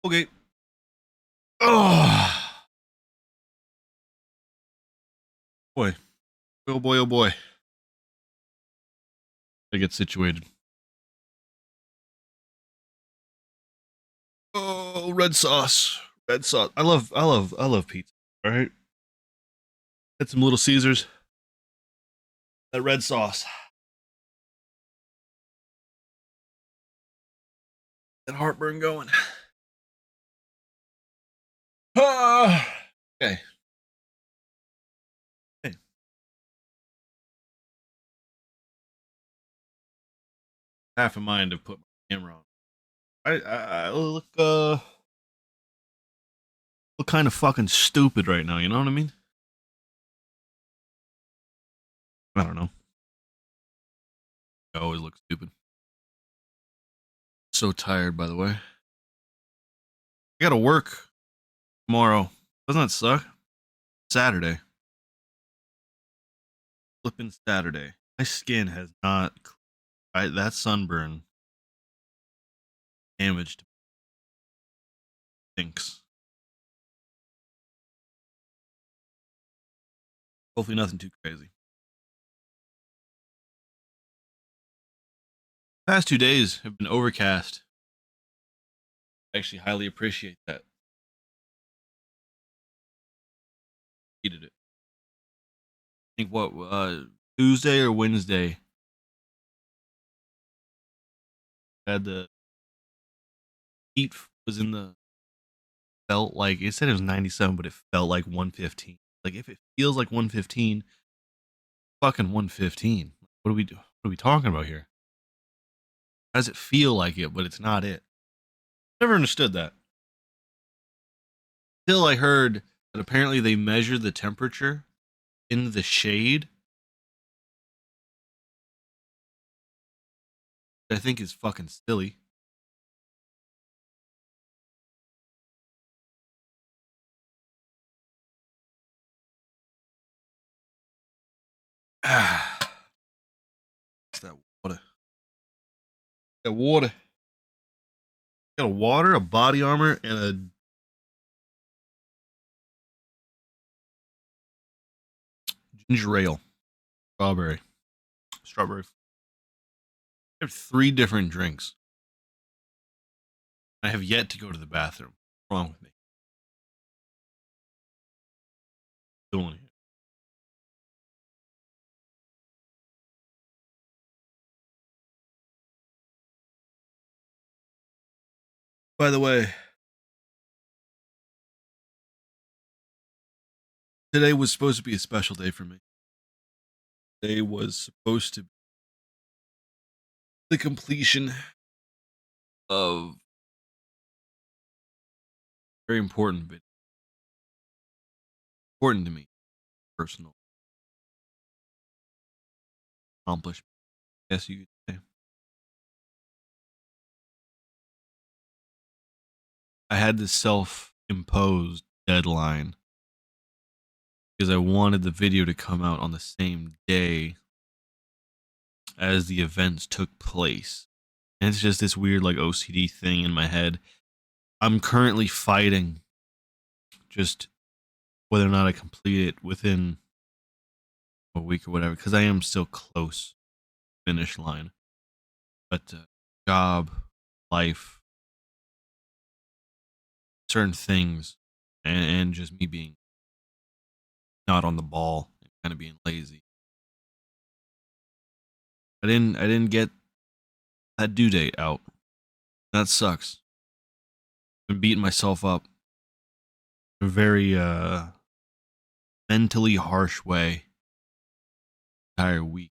Okay. Oh boy. Oh boy, oh boy. I get situated. Oh, red sauce. Red sauce. I love pizza. All right. Had some Little Caesars. That red sauce. That heartburn going. Ah. Okay. Hey, half a mind to put my camera on. I look kind of fucking stupid right now. You know what I mean? I don't know. I always look stupid. So tired, by the way. I gotta work tomorrow. Doesn't that suck? Saturday. Flipping Saturday. My skin has not. That sunburn damaged thinks. Hopefully nothing too crazy. Past 2 days have been overcast. I actually highly appreciate that. Needed it. I think what Tuesday or Wednesday had the heat was in the felt like it said it was 97, but it felt like 115. Like if it feels like 115, fucking 115. What do we do? What are we talking about here? How does it feel like it, but it's not it? Never understood that. Till I heard that apparently they measure the temperature in the shade. I think is fucking silly. Ah, it's that water. That water. Got a water, a body armor, and a ginger ale. Strawberry. Strawberry. I have 3 different drinks. I have yet to go to the bathroom. What's wrong with me? Doing it. By the way, today was supposed to be a special day for me. Today was supposed to be the completion of very important, but important to me, personal accomplishment. Yes, you could say. I had this self-imposed deadline because I wanted the video to come out on the same day as the events took place. And it's just this weird like OCD thing in my head. I'm currently fighting just whether or not I complete it within a week or whatever, because I am still close finish line. But job, life, certain things, and just me being not on the ball and kind of being lazy. I didn't get that due date out. That sucks. I've been beating myself up in a very mentally harsh way entire week.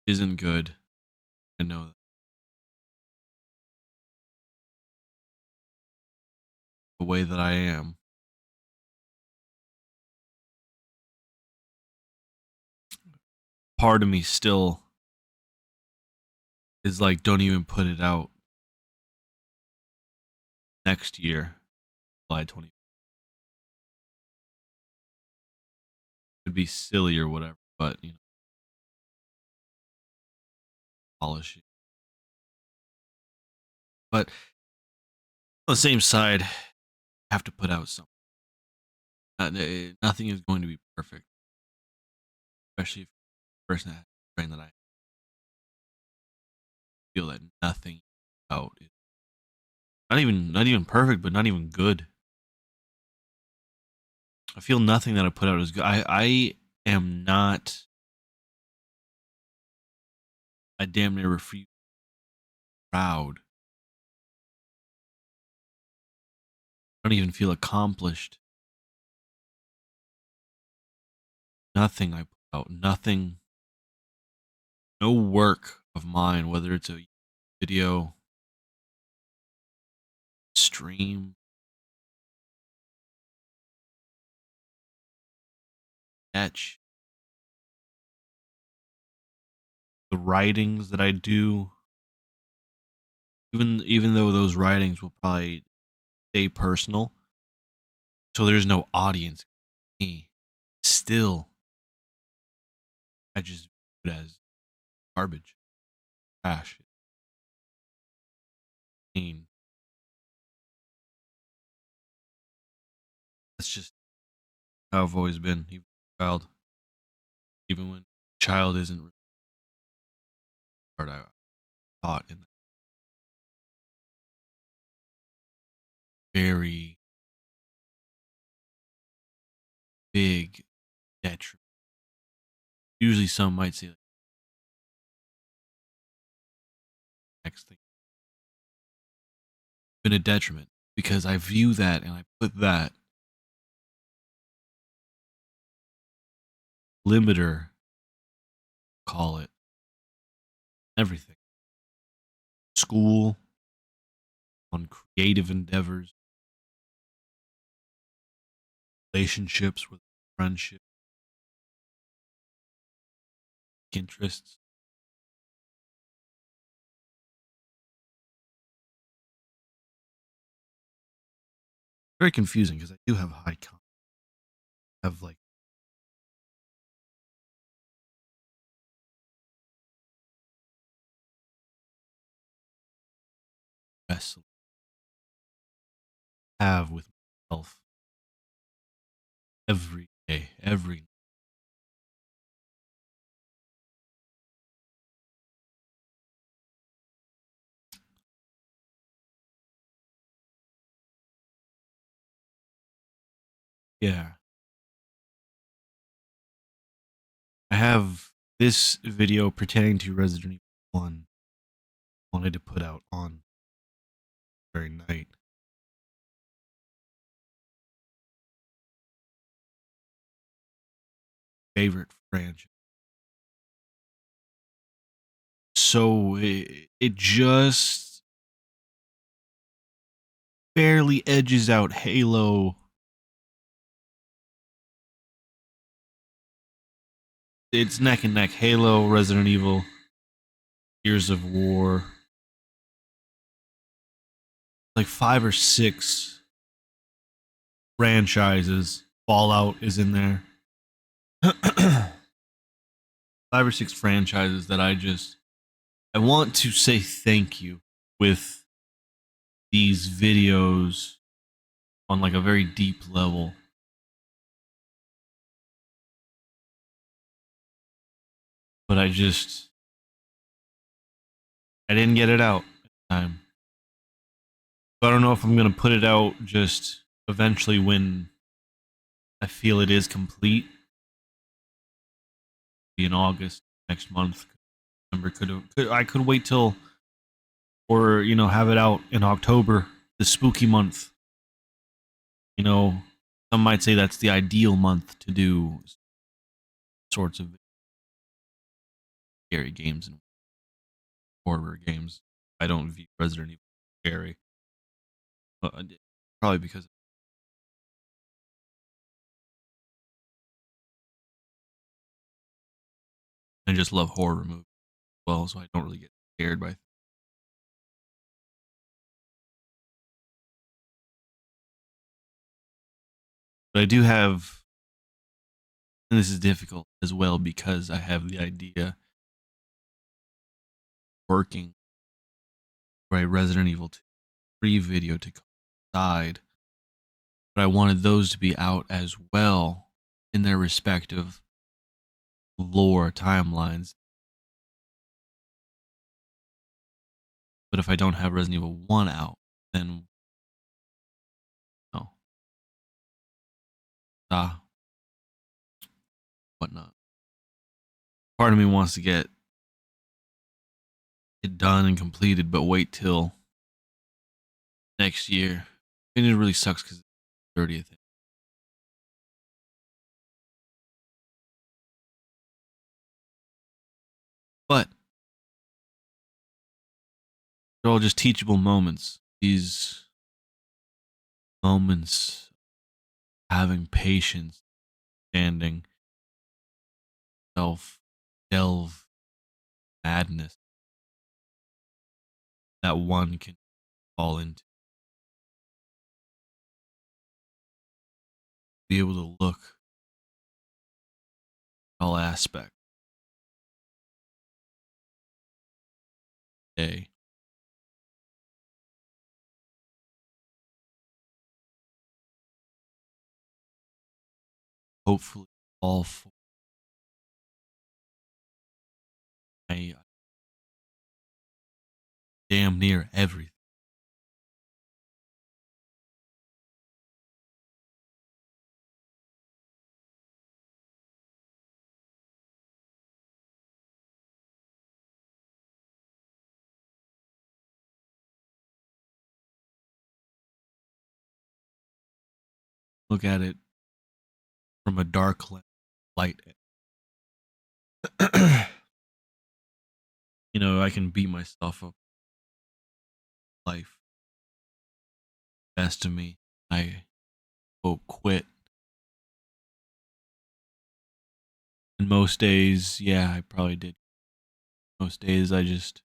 Isn't good. I know that. The way that I am. Part of me still is like, don't even put it out next year, July 20. It'd be silly or whatever, but polish it. But on the same side, I have to put out something. Nothing is going to be perfect, especially if the person that has the brain that I feel that nothing out is not even perfect, but not even good. I feel nothing that I put out is good. I am not. I damn near refuse proud. I don't even feel accomplished. Nothing I put out, nothing, no work of mine, whether it's a video, stream, sketch, the writings that I do, even though those writings will probably stay personal, so there's no audience. Me, still, I just view it as garbage, trash. I mean, that's just how I've always been, even as a child. Even when a child isn't really hard, I thought in a very big detriment. Usually, some might say like, next thing, been a detriment because I view that and I put that limiter, call it everything, school, on creative endeavors, relationships with friendship, interests. Very confusing because I do have high con, have like wrestle, have with myself every day, every yeah. I have this video pertaining to Resident Evil 1 wanted to put out on the very night. Favorite franchise. So it just barely edges out Halo. It's neck and neck. Halo, Resident Evil, Gears of War. Like 5 or 6 franchises. Fallout is in there. 5 or 6 franchises that I want to say thank you with these videos on like a very deep level. But I didn't get it out in time. So I don't know if I'm gonna put it out just eventually when I feel it is complete. Be in August next month. September could I could wait till, or have it out in October, the spooky month. You know, some might say that's the ideal month to do sorts of scary games and horror games. I don't view Resident Evil scary. Probably because I just love horror movies as well, so I don't really get scared by. But I do have, and this is difficult as well because I have the idea working for a Resident Evil 2 pre-video to coincide, but I wanted those to be out as well in their respective lore timelines. But if I don't have Resident Evil 1 out, then no, whatnot. Part of me wants to get it done and completed, but wait till next year. And it really sucks because it's the 30th. But they're all just teachable moments. These moments, having patience, standing, self, delve, madness that one can fall into. Be able to look at all aspects of the day. Hopefully, all for my damn near everything. Look at it from a dark light. I can beat myself up. Life best of me. I quit. And most days, yeah, I probably did. Most days I just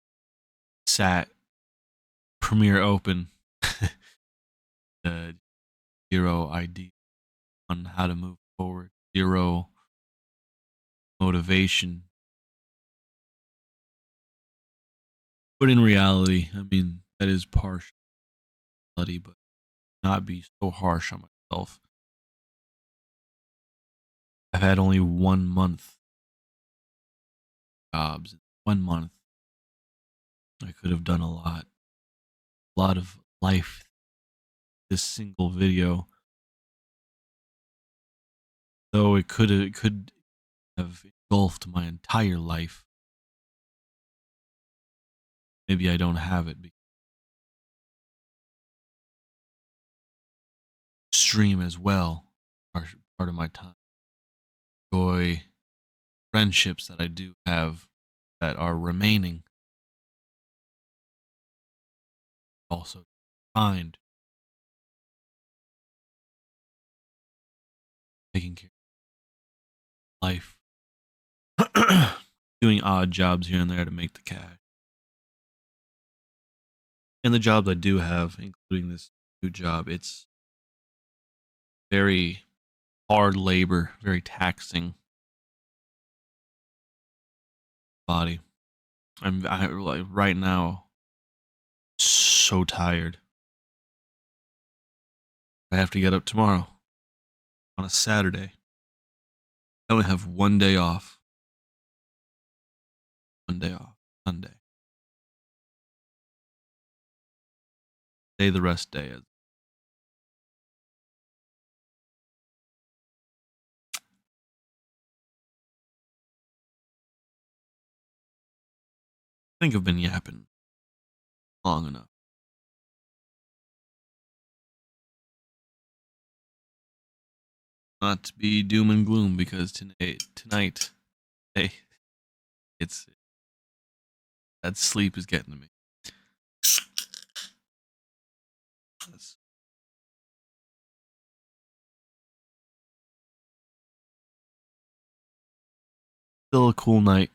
sat Premiere open, the zero idea on how to move forward, zero motivation. But in reality, I mean, that is partiality, but not be so harsh on myself. I've had only 1 month jobs. 1 month. I could have done a lot of life. This single video, though it could have engulfed my entire life. Maybe I don't have it. Stream as well, part of my time. Enjoy friendships that I do have that are remaining. Also, find taking care of life, doing odd jobs here and there to make the cash. And the jobs I do have, including this new job, it's very hard labor, very taxing body. Like right now so tired. I have to get up tomorrow on a Saturday. I only have 1 day off. 1 day off. Sunday. Day the rest day. I think I've been yapping long enough. Not to be doom and gloom because tonight, hey, it's that sleep is getting to me. It's still a cool night.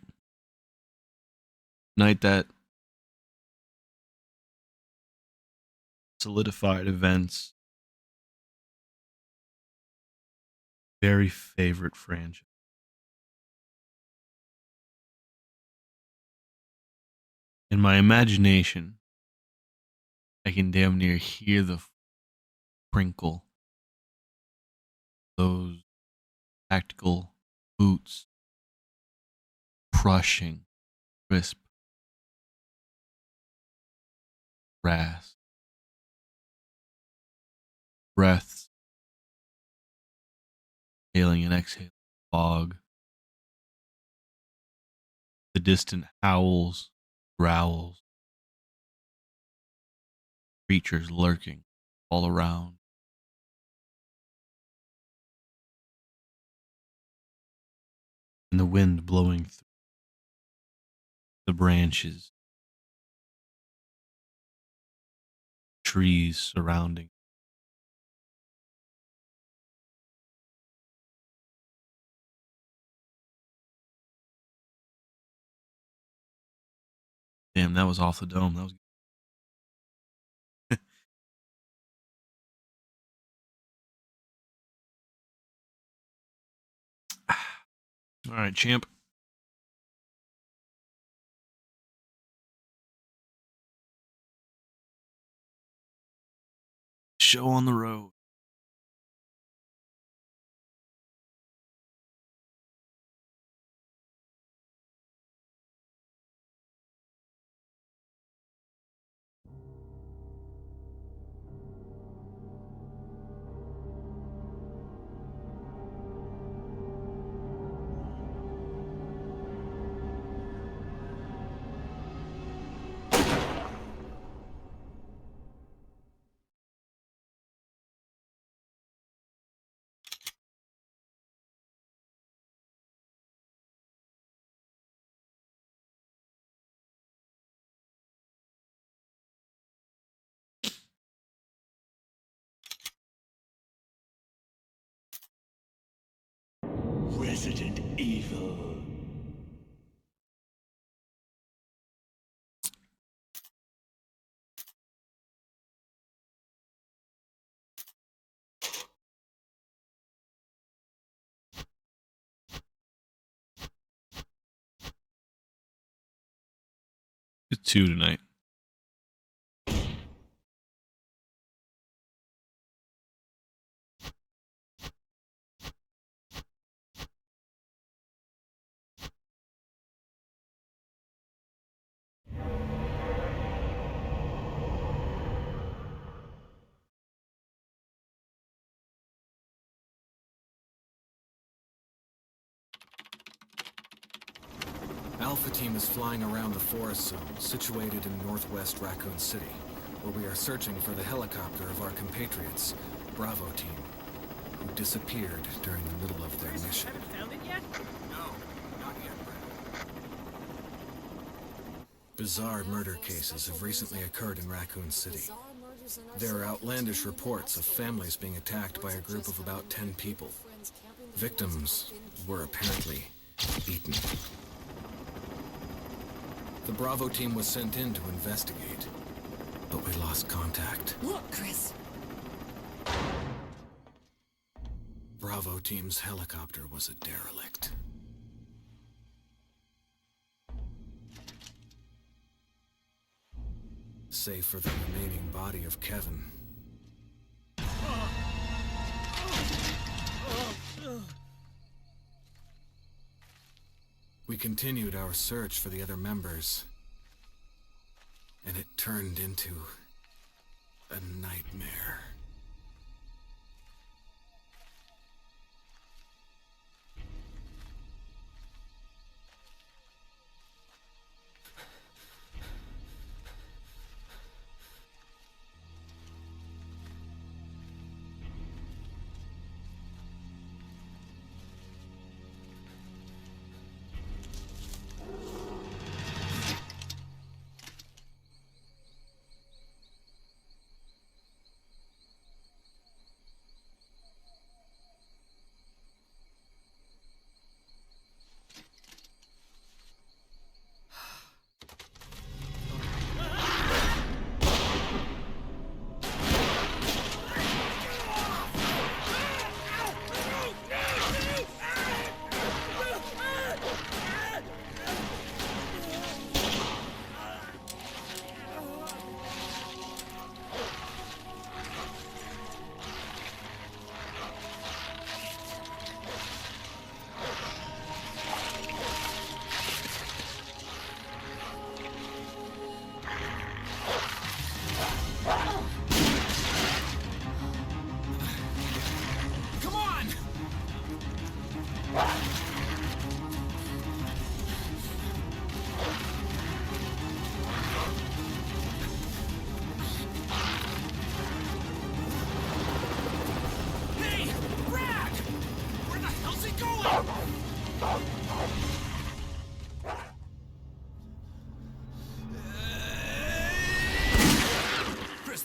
Night that solidified events. Very favorite franchise. In my imagination, I can damn near hear the crinkle. Those tactical boots crushing crisp grass. Breaths inhaling and exhaling fog. The distant howls, growls, creatures lurking all around. And the wind blowing through the branches, trees surrounding. Damn, that was off the dome. That was all right, champ. Show on the road. Resident Evil. It's 2 tonight. Alpha Team is flying around the forest zone, situated in northwest Raccoon City, where we are searching for the helicopter of our compatriots, Bravo Team, who disappeared during the middle of their mission. Haven't found it yet? No, not yet, Brad. Bizarre murder cases have recently occurred in Raccoon City. There are outlandish reports of families being attacked by a group of about 10 people. Victims were apparently eaten. The Bravo Team was sent in to investigate, but we lost contact. Look, Chris. Bravo Team's helicopter was a derelict. Save for the remaining body of Kevin. We continued our search for the other members, and it turned into a nightmare.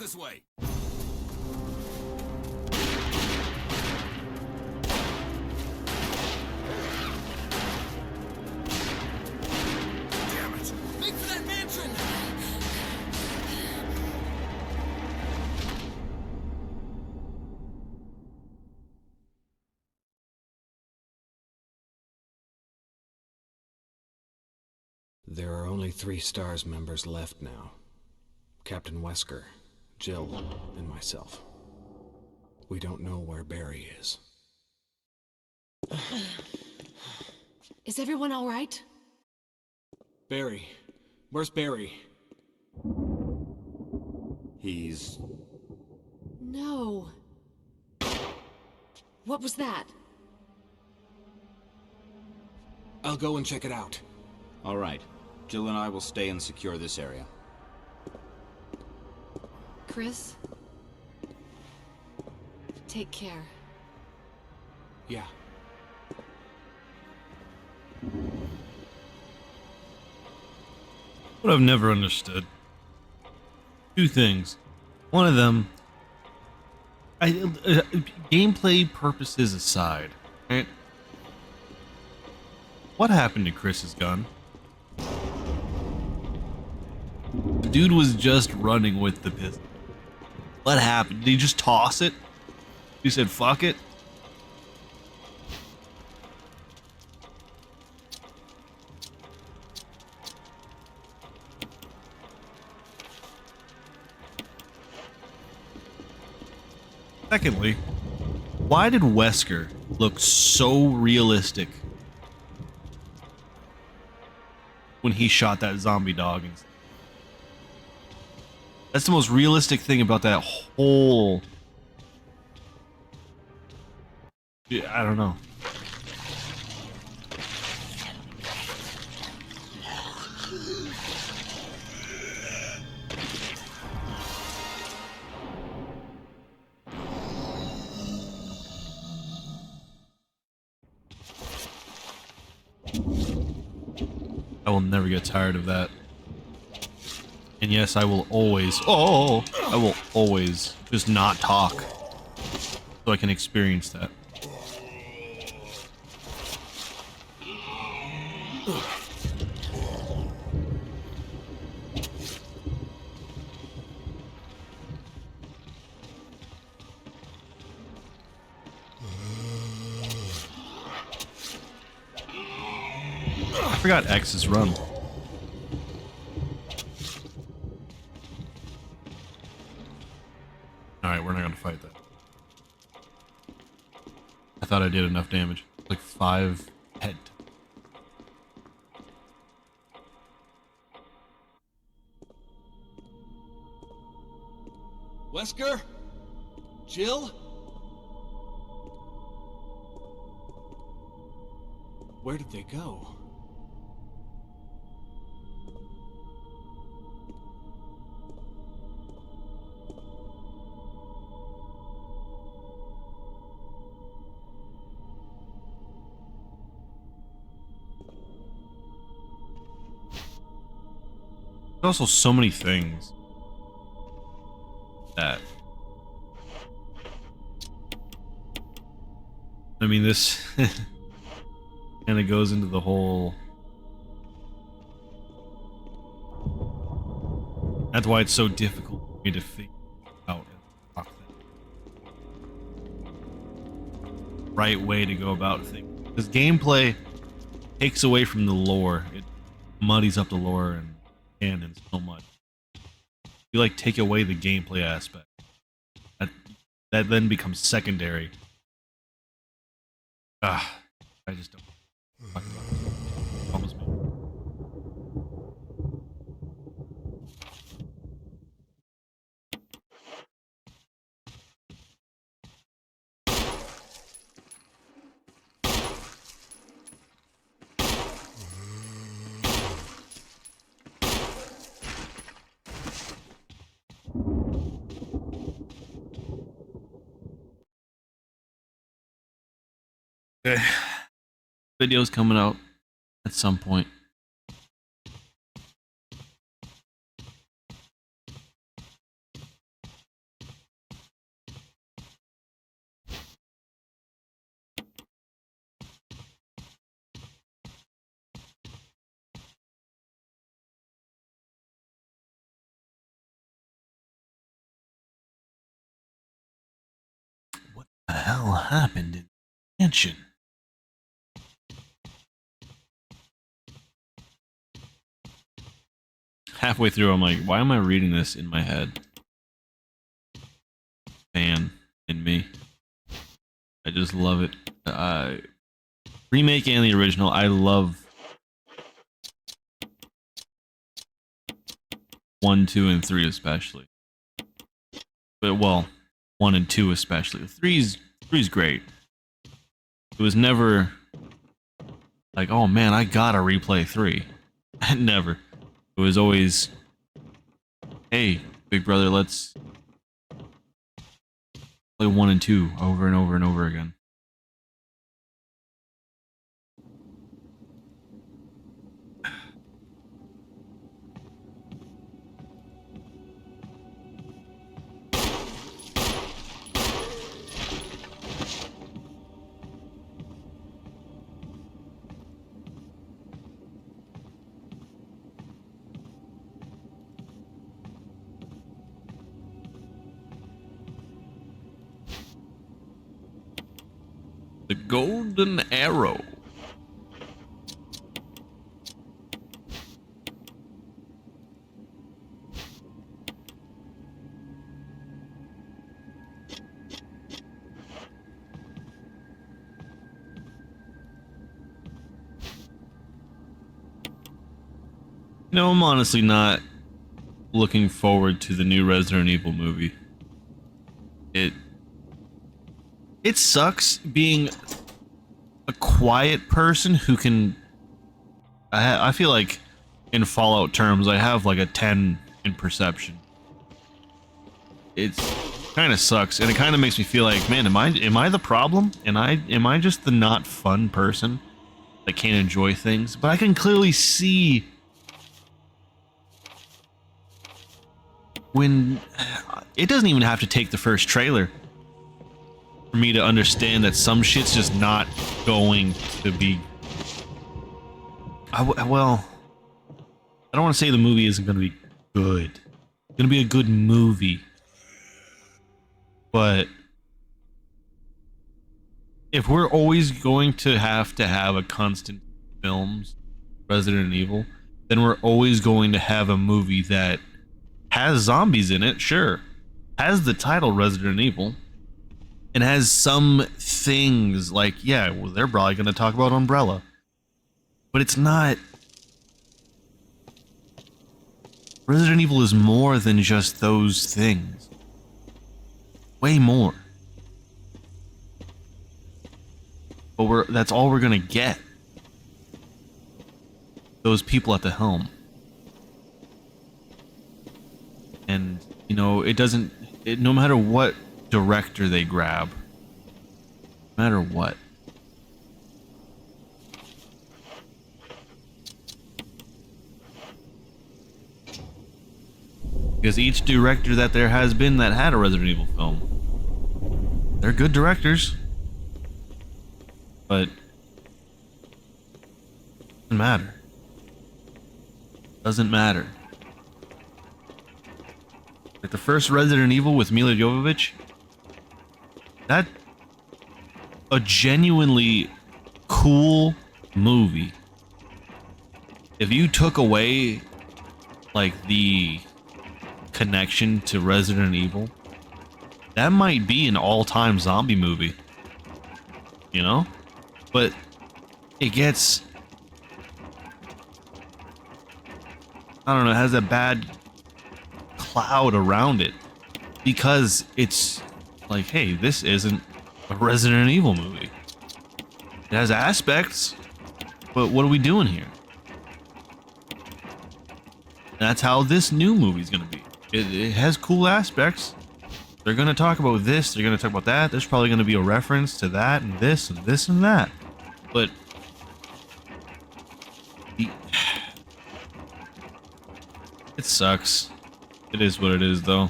this way! Damn it! Make for that mansion! There are only 3 S.T.A.R.S members left now. Captain Wesker, Jill, and myself. We don't know where Barry is. Is everyone all right? Barry. Where's Barry? He's... No. What was that? I'll go and check it out. All right. Jill and I will stay and secure this area. Chris? Take care. Yeah. What I've never understood. 2 things. One of them, gameplay purposes aside, right? What happened to Chris's gun? The dude was just running with the pistol. What happened? Did he just toss it? He said, fuck it? Secondly, why did Wesker look so realistic when he shot that zombie dog? That's the most realistic thing about that whole... I don't know. I will never get tired of that. And yes, I will always, I will always just not talk so I can experience that. I forgot X's run. Alright, we're not gonna fight that. I thought I did enough damage. Like 5 head. Wesker? Jill? Where did they go? There's also so many things that... I mean, this kind of goes into the whole... That's why it's so difficult for me to figure out the right way to go about things. Because gameplay takes away from the lore. It muddies up the lore and canon so much. You like take away the gameplay aspect. That then becomes secondary. I just don't talk about it. Almost me. Okay. Video's coming out at some point. The hell happened in the mansion? Halfway through, I'm like, why am I reading this in my head? Fan in me. I just love it. Remake and the original, I love 1, 2, and 3 especially. But well, 1 and 2 especially. 3's great. It was never like, oh man, I gotta replay 3. Never. It was always, hey, big brother, let's play 1 and 2 over and over and over again. The Golden Arrow. No, I'm honestly not looking forward to the new Resident Evil movie. It sucks being a quiet person who can. I feel like in Fallout terms, I have like a 10 in perception. It's kind of sucks, and it kind of makes me feel like, man, am I the problem? And am I just the not fun person that can't enjoy things? But I can clearly see when it doesn't even have to take the first trailer for me to understand that some shit's just not going to be. Well, I don't want to say the movie isn't going to be good. It's going to be a good movie. But if we're always going to have a constant films, Resident Evil, then we're always going to have a movie that has zombies in it, sure. Has the title Resident Evil, and has some things like, yeah, well, they're probably going to talk about Umbrella. But it's not. Resident Evil is more than just those things. Way more. But that's all we're going to get. Those people at the helm. And, you know, it doesn't. No matter what director they grab, no matter what. Because each director that there has been that had a Resident Evil film, they're good directors. But doesn't matter. Doesn't matter. Like the first Resident Evil with Mila Jovovich, that a genuinely cool movie. If you took away like the connection to Resident Evil, that might be an all-time zombie movie, you know? But it gets, I don't know, it has a bad cloud around it because it's like, hey, this isn't a Resident Evil movie. It has aspects, but what are we doing here? That's how this new movie's gonna be. It has cool aspects. They're gonna talk about this, they're gonna talk about that. There's probably gonna be a reference to that and this and this and that. But it sucks. It is what it is, though.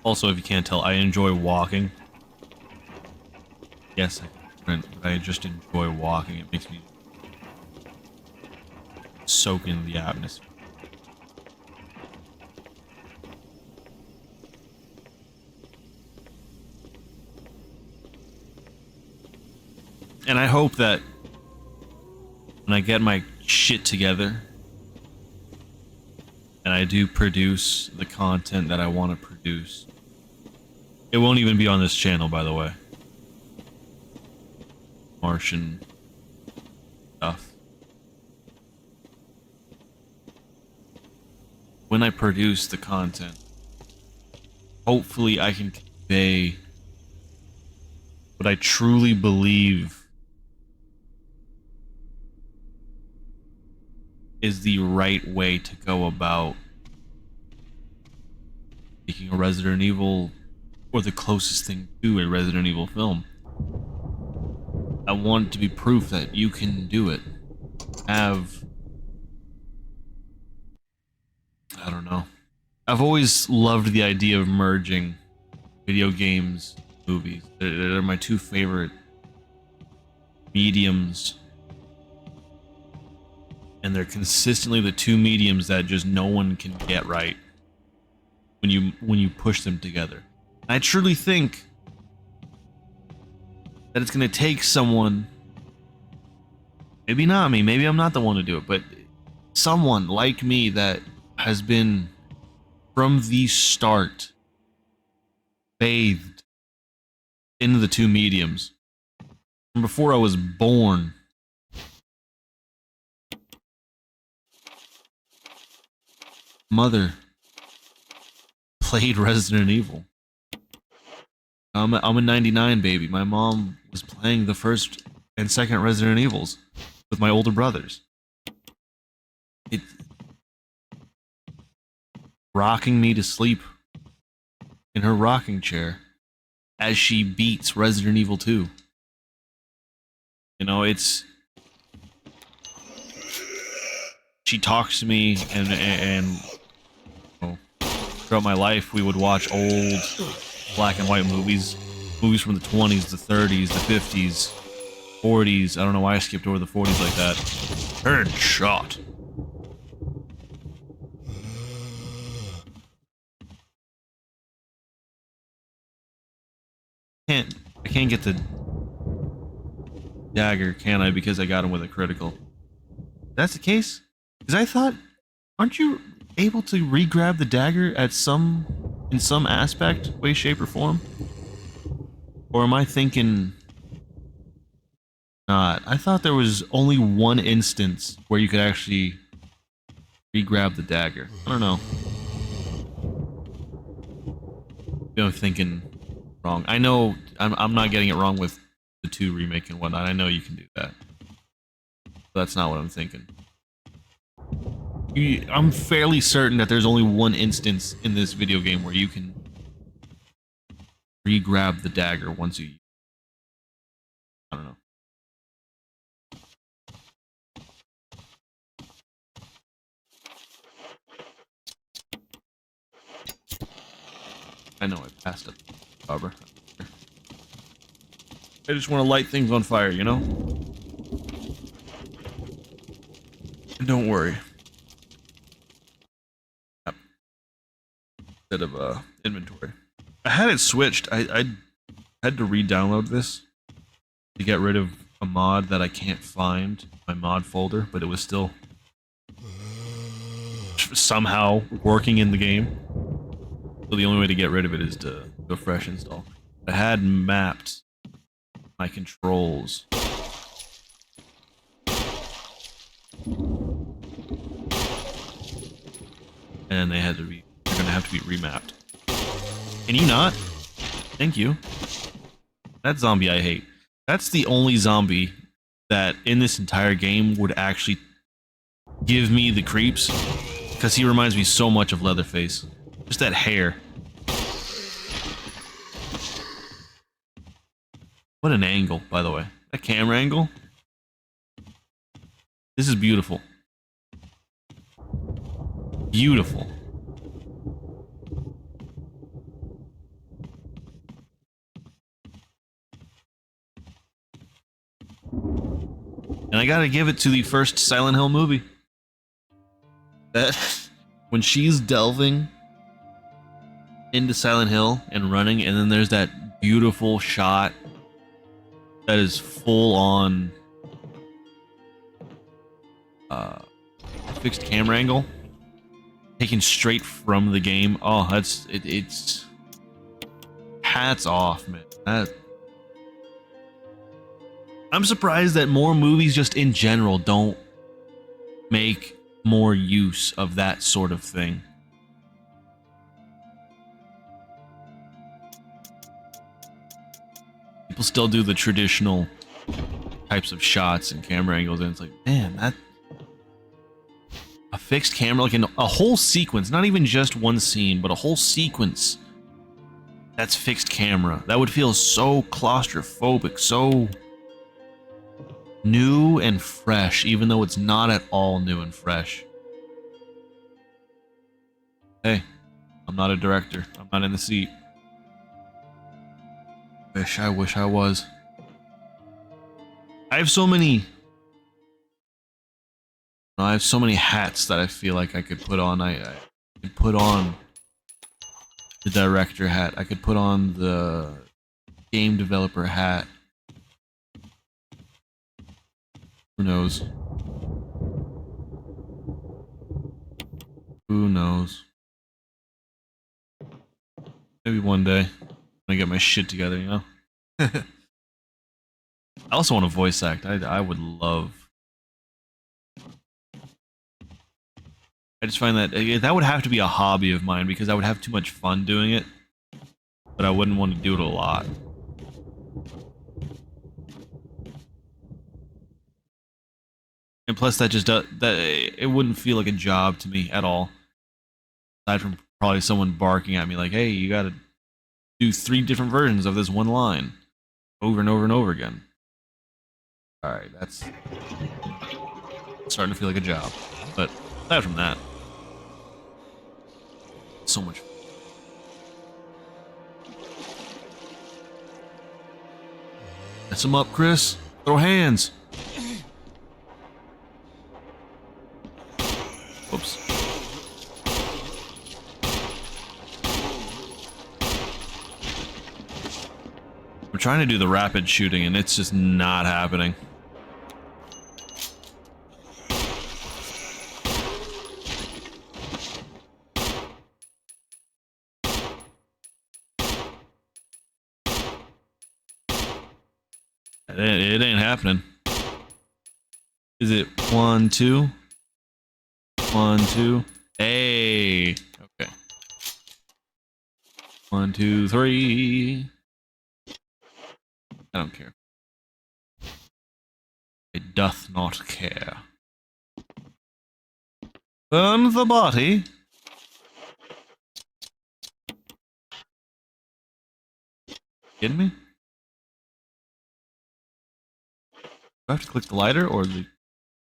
Also, if you can't tell, I enjoy walking. Yes, I just enjoy walking. It makes me soak in the atmosphere. And I hope that when I get my shit together and I do produce the content that I want to produce, it won't even be on this channel, by the way. Martian stuff. When I produce the content, hopefully I can convey what I truly believe is the right way to go about making a Resident Evil, or the closest thing to a Resident Evil film. I want it to be proof that you can do it. I don't know. I've always loved the idea of merging video games, movies. They're my two favorite mediums. And they're consistently the two mediums that just no one can get right when you push them together. And I truly think that it's going to take someone, maybe not me, maybe I'm not the one to do it, but someone like me that has been from the start bathed into the two mediums from before I was born. Mother played Resident Evil. I'm a 99 baby. My mom was playing the first and second Resident Evils with my older brothers. It rocking me to sleep in her rocking chair as she beats Resident Evil 2. You know, she talks to me, and you know, throughout my life we would watch old black and white movies from the 20s, the 30s, the 50s, 40s. I don't know why I skipped over the 40s like that. Headshot. I can't get the dagger, can I? Because I got him with a critical. That's the case? Because I thought, aren't you able to re-grab the dagger in some aspect, way, shape, or form? Or am I thinking not? I thought there was only one instance where you could actually re-grab the dagger. I don't know. Maybe I'm thinking wrong. I know I'm not getting it wrong with the 2 remake and whatnot. I know you can do that. But that's not what I'm thinking. I'm fairly certain that there's only one instance in this video game where you can re-grab the dagger once you... I don't know. I know I passed it, Barbara. I just want to light things on fire, you know? And don't worry. Instead of inventory. I had it switched. I had to re-download this to get rid of a mod that I can't find in my mod folder, but it was still somehow working in the game. So the only way to get rid of it is to go fresh install. I had mapped my controls. And they're gonna have to be remapped. Can you not? Thank you. That zombie I hate. That's the only zombie that in this entire game would actually give me the creeps, because he reminds me so much of Leatherface. Just that hair. What an angle, by the way. That camera angle. This is beautiful. Beautiful. And I gotta give it to the first Silent Hill movie. That when she's delving into Silent Hill and running, and then there's that beautiful shot that is full on fixed camera angle, taken straight from the game. Oh, it's hats off, man. I'm surprised that more movies just in general don't make more use of that sort of thing. People still do the traditional types of shots and camera angles, and it's like, man, that a fixed camera, like a whole sequence, not even just one scene, but a whole sequence that's fixed camera. That would feel so claustrophobic, so new and fresh, even though it's not at all new and fresh. Hey, I'm not a director. I'm not in the seat. I wish I was. I have so many hats that I feel like I could put on. I could put on the director hat. I could put on the game developer hat. Who knows? Who knows? Maybe one day when I get my shit together, you know? I also want to voice act. I would love. I just find that that would have to be a hobby of mine because I would have too much fun doing it, but I wouldn't want to do it a lot. And plus, that just that it wouldn't feel like a job to me at all. Aside from probably someone barking at me like, "Hey, you got to do 3 different versions of this one line over and over and over again." All right, that's starting to feel like a job. But aside from that, so much fun. Mess him up, Chris. Throw hands. Whoops. I'm trying to do the rapid shooting and it's just not happening. It ain't happening. Is it 1, 2? 1, 2. Hey. Okay. 1, 2, 3. I don't care. It doth not care. Burn the body. Kidding me? Do I have to click the lighter or the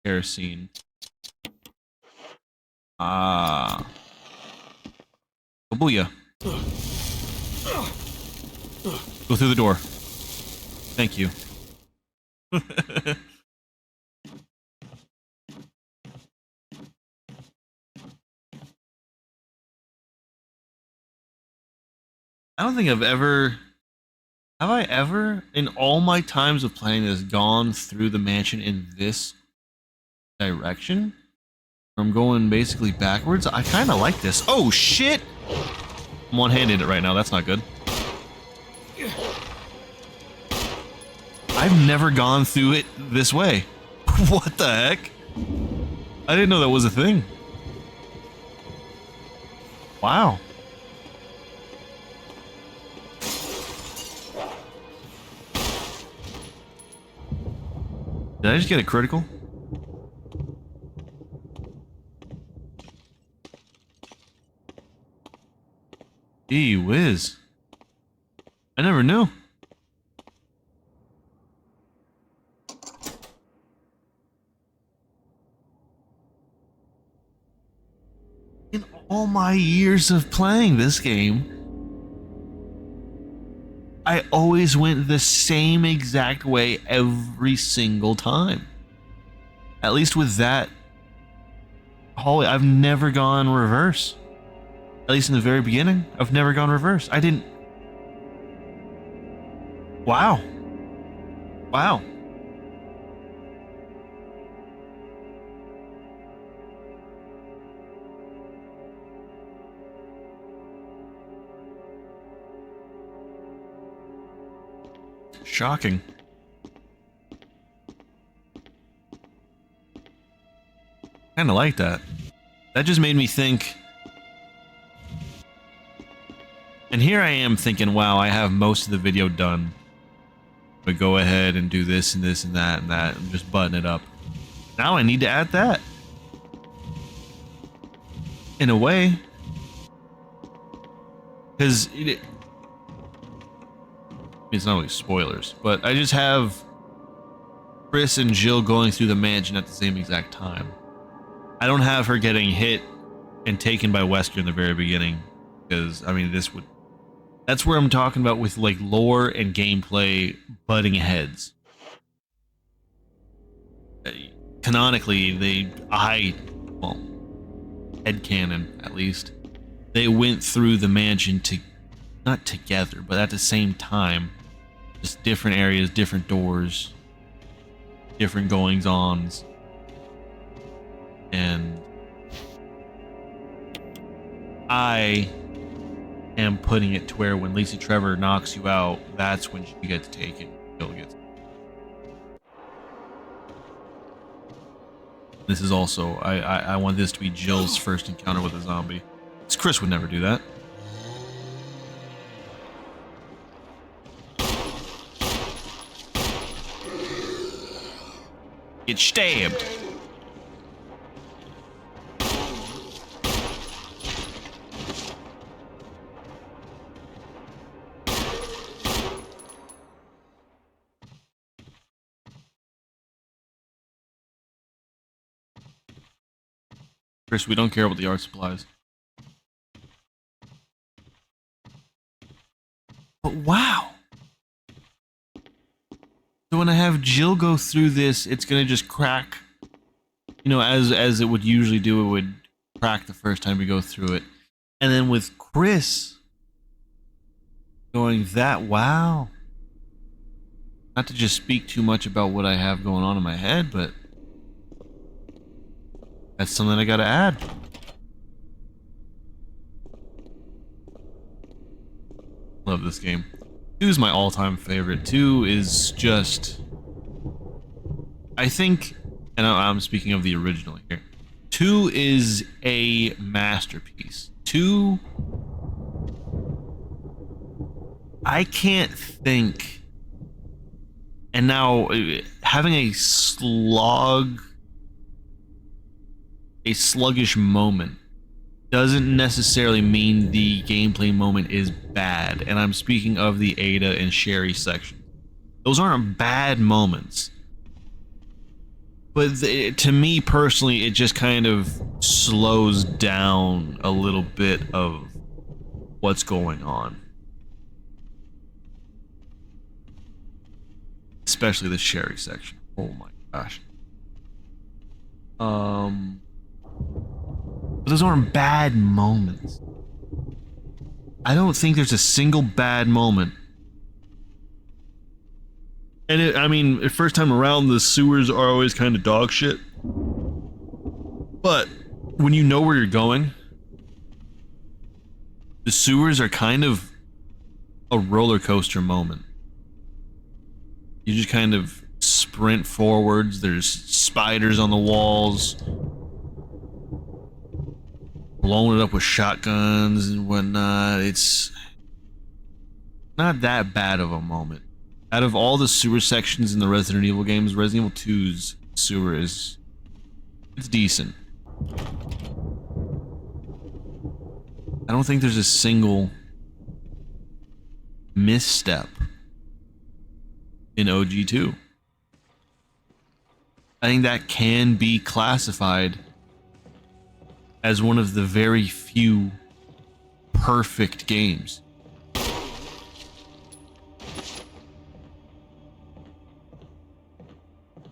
kerosene? Ah. Booyah. Go through the door. Thank you. I don't think I've ever... Have I ever, in all my times of playing this, gone through the mansion in this direction? I'm going basically backwards. I kind of like this. Oh, shit! I'm one-handed it right now. That's not good. I've never gone through it this way. What the heck? I didn't know that was a thing. Wow. Did I just get a critical? Gee whiz. I never knew. In all my years of playing this game, I always went the same exact way every single time. At least with that hallway, I've never gone reverse. At least in the very beginning, I've never gone reverse. I didn't... Wow. Wow. Shocking. Kind of like that. That just made me think. And here I am thinking, wow, I have most of the video done. But go ahead and do this and this and that and just button it up. Now I need to add that. In a way. Because it's not really spoilers, but I just have Chris and Jill going through the mansion at the same exact time. I don't have her getting hit and taken by Wesker in the very beginning, because I mean that's where I'm talking about with like lore and gameplay butting heads. Canonically, headcanon at least, they went through the mansion not together, but at the same time, just different areas, different doors, different goings-ons. And I am putting it to where when Lisa Trevor knocks you out, that's when she gets taken. Jill gets. This is also, I want this to be Jill's first encounter with a zombie. Because Chris would never do that. Get stabbed. Chris, we don't care about the art supplies. But wow. So when I have Jill go through this, it's gonna just crack. You know, as it would usually do, it would crack the first time we go through it. And then with Chris going that, wow. Not to just speak too much about what I have going on in my head, but that's something I gotta add. Love this game. 2 is my all-time favorite. 2 is just... I think, and I'm speaking of the original here, 2 is a masterpiece. 2... I can't think... And now, having a sluggish moment doesn't necessarily mean the gameplay moment is bad, and I'm speaking of the Ada and Sherry section. Those aren't bad moments, but to me personally, it just kind of slows down a little bit of what's going on, especially the Sherry section. Oh my gosh. But those aren't bad moments. I don't think there's a single bad moment. And I mean, the first time around, the sewers are always kind of dog shit. But when you know where you're going, the sewers are kind of a roller coaster moment. You just kind of sprint forwards. There's spiders on the walls. Blowing it up with shotguns and whatnot. It's not that bad of a moment. Out of all the sewer sections in the Resident Evil games, Resident Evil 2's sewer it's decent. I don't think there's a single misstep in OG2. I think that can be classified as one of the very few perfect games.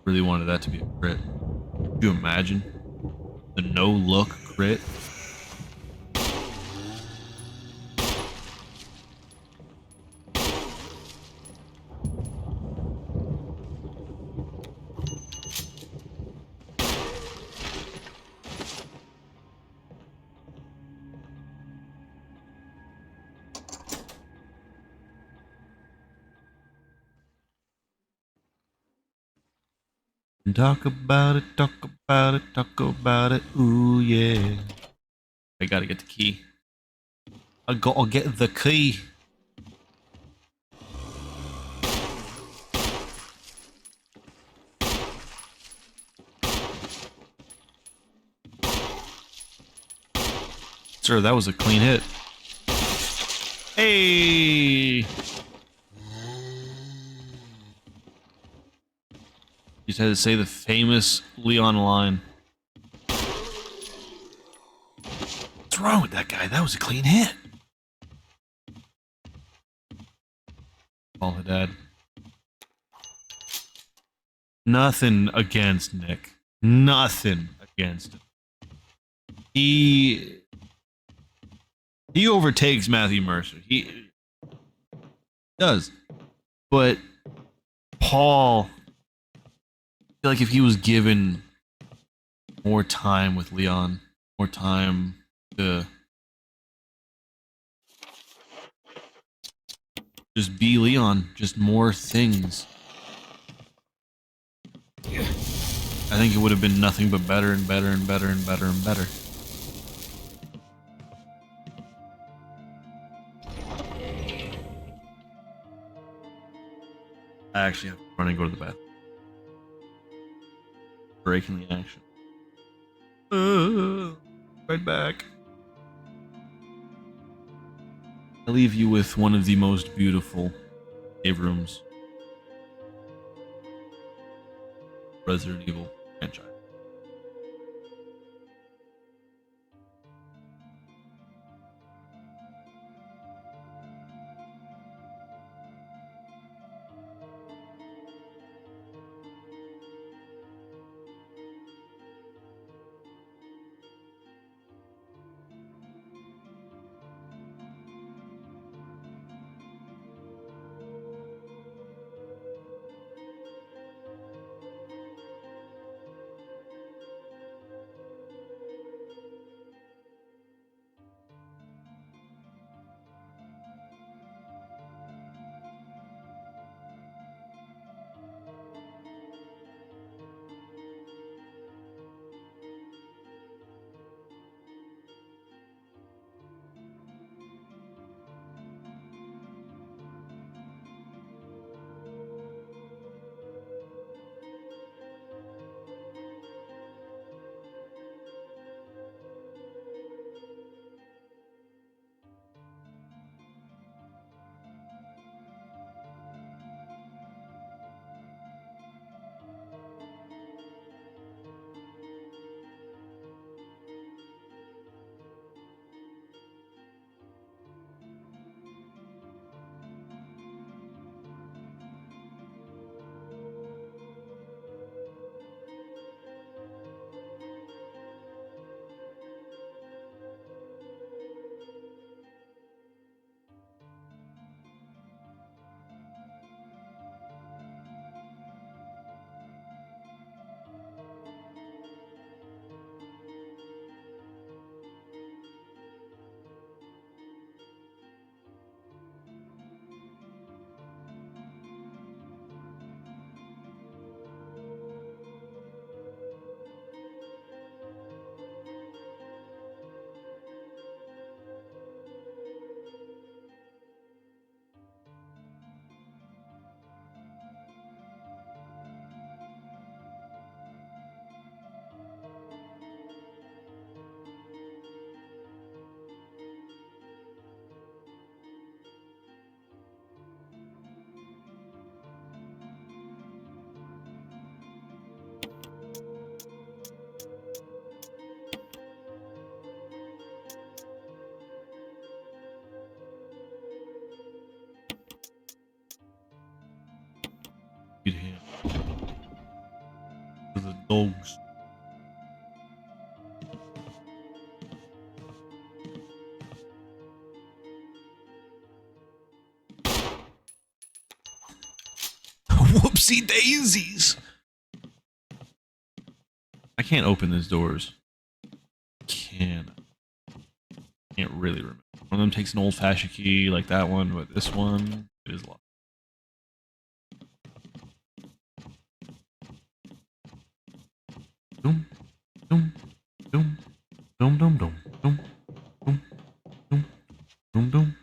Really wanted that to be a crit. Could you imagine? The no-look crit? Talk about it, talk about it, talk about it. Ooh yeah. I gotta get the key. I gotta get the key. Sir, that was a clean hit. Hey! You just had to say the famous Leon line. What's wrong with that guy? That was a clean hit. Call her dad. Nothing against Nick. Nothing against him. He overtakes Matthew Mercer. He does. But Paul, I feel like if he was given more time with Leon, more time to just be Leon, just more things, I think it would have been nothing but better and better and better and better and better. I actually have to run and go to the bathroom. Breaking the action. Right back. I leave you with one of the most beautiful cave rooms Resident Evil franchise. Feed him to the dogs. Whoopsie daisies! I can't open these doors. Can't really remember. One of them takes an old-fashioned key like that one, but this one is locked. Dum, dum, dum, dum, dum, dum, dum, dum, dum, dum, dum.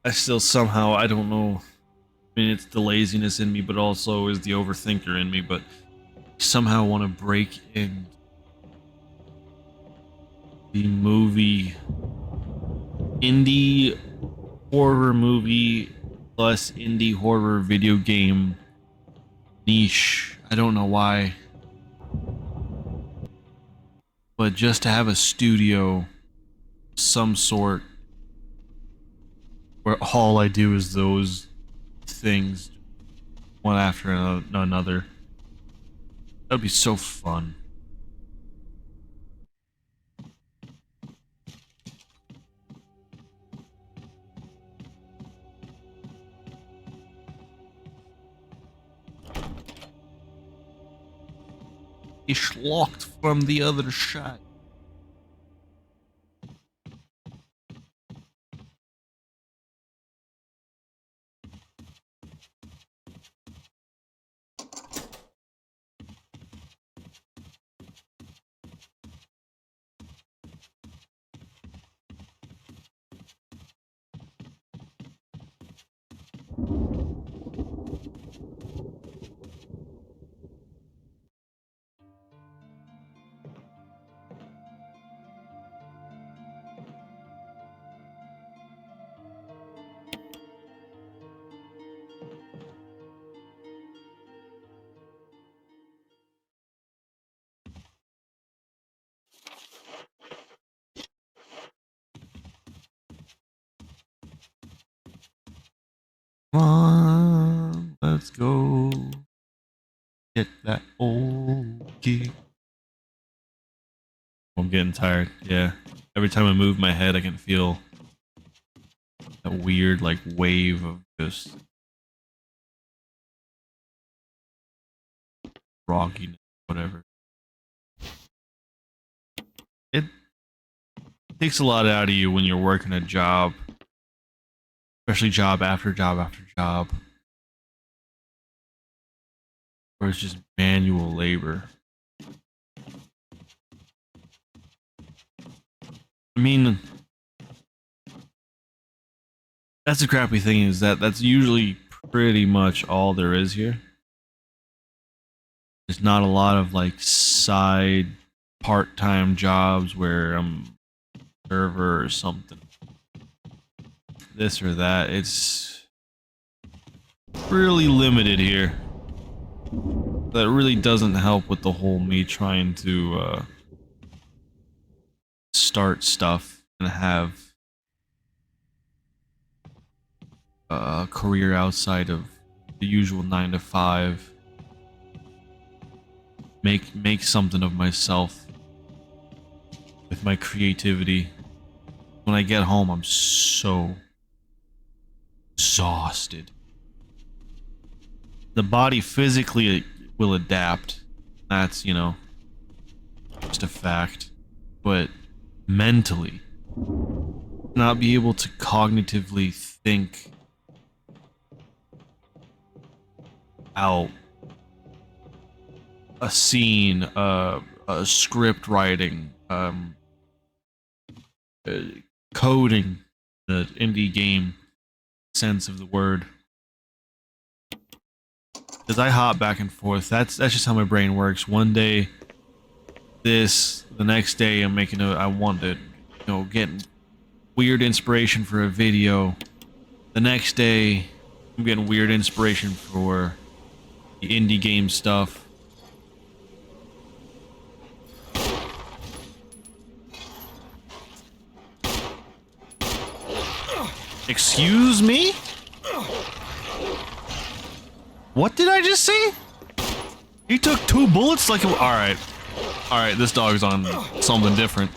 I still somehow, I don't know. I mean, it's the laziness in me, but also is the overthinker in me, but somehow want to break in the movie, indie horror movie plus indie horror video game niche. I don't know why, but just to have a studio, some sort, where all I do is those things, one after another. That'd be so fun. It's locked from the other side. Come on, let's go. Get that old gig. I'm getting tired. Yeah. Every time I move my head, I can feel that weird, like, wave of just rockiness, whatever. It takes a lot out of you when you're working a job, especially job after job after job, where it's just manual labor. I mean, that's the crappy thing, is that that's usually pretty much all there is here. There's not a lot of like side part-time jobs where I'm a server or something, this or that. It's really limited here. That really doesn't help with the whole me trying to start stuff and have a career outside of the usual 9 to 5. Make something of myself with my creativity. When I get home, I'm so exhausted. The body physically will adapt. That's, you know, just a fact. But mentally, not be able to cognitively think out a scene, a script writing, coding, the indie game sense of the word. Because I hop back and forth. That's just how my brain works. One day, this. The next day, I'm making a. I want to, you know, get weird inspiration for a video. The next day, I'm getting weird inspiration for the indie game stuff. Excuse me? What did I just see? He took 2 bullets like a... Alright. Alright, this dog's on something different.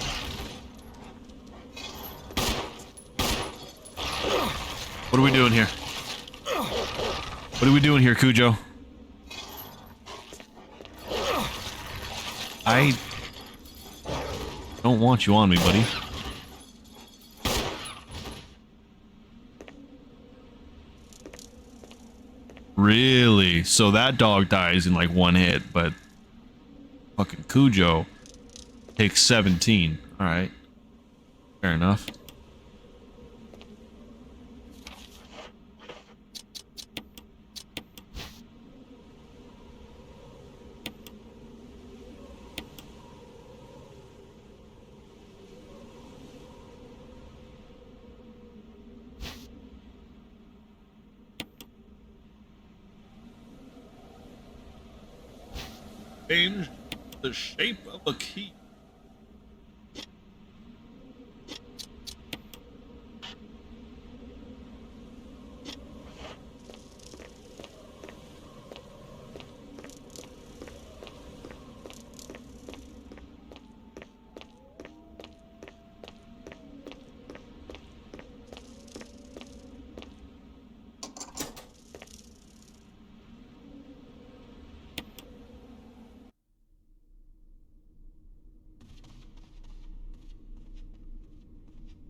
What are we doing here? What are we doing here, Cujo? I don't want you on me, buddy. Really? So that dog dies in like one hit, but fucking Cujo takes 17. All right, fair enough. Change the shape of a key.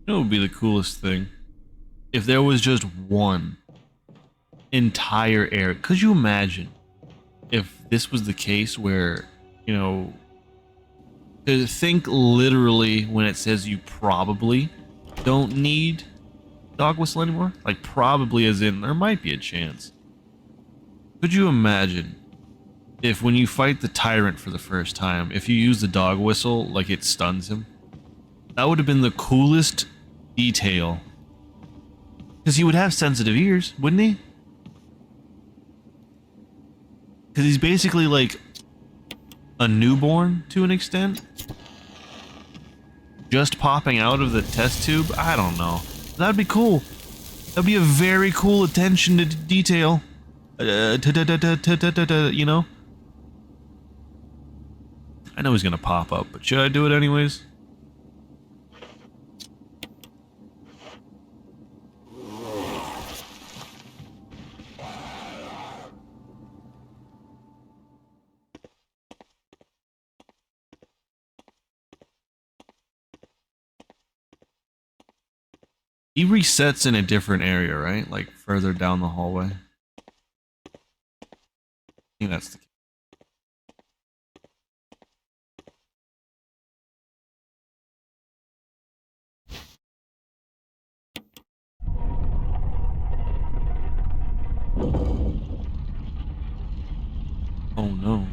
You know what would be the coolest thing? If there was just one entire area. Could you imagine if this was the case where, you know, to think literally when it says you probably don't need dog whistle anymore? Like, probably as in there might be a chance. Could you imagine if when you fight the tyrant for the first time, if you use the dog whistle, like it stuns him? That would have been the coolest detail. Because he would have sensitive ears, wouldn't he? Because he's basically like a newborn to an extent. Just popping out of the test tube? I don't know. That'd be cool. That'd be a very cool attention to detail. You know? I know he's gonna pop up, but should I do it anyways? He resets in a different area, right? Like further down the hallway. I think that's the case. Oh no.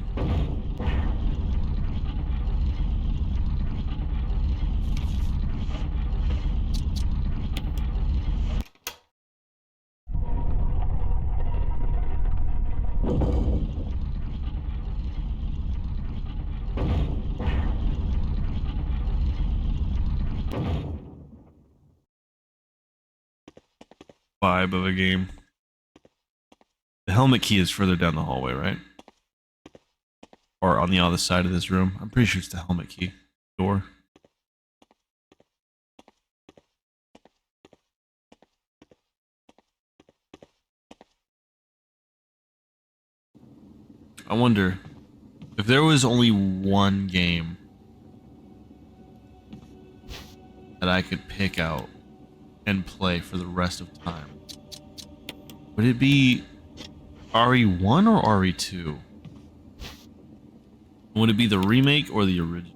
Vibe of a game. The helmet key is further down the hallway, right? Or on the other side of this room. I'm pretty sure it's the helmet key door. I wonder if there was only one game that I could pick out and play for the rest of time. Would it be RE1 or RE2? Would it be the remake or the original?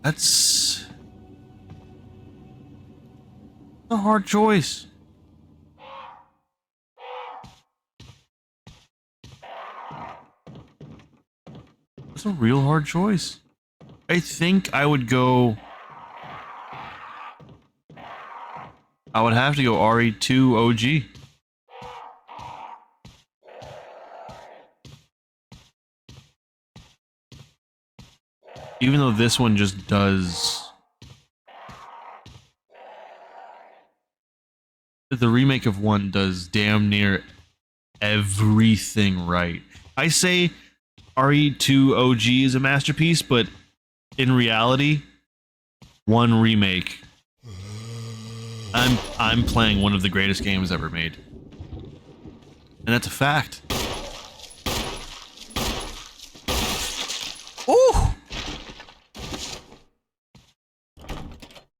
That's a hard choice. That's a real hard choice. I think I would go... I would have to go RE2 OG. Even though this one just does... The remake of one does damn near everything right. I say RE2 OG is a masterpiece, but in reality, one remake... I'm playing one of the greatest games ever made. And that's a fact. Ooh!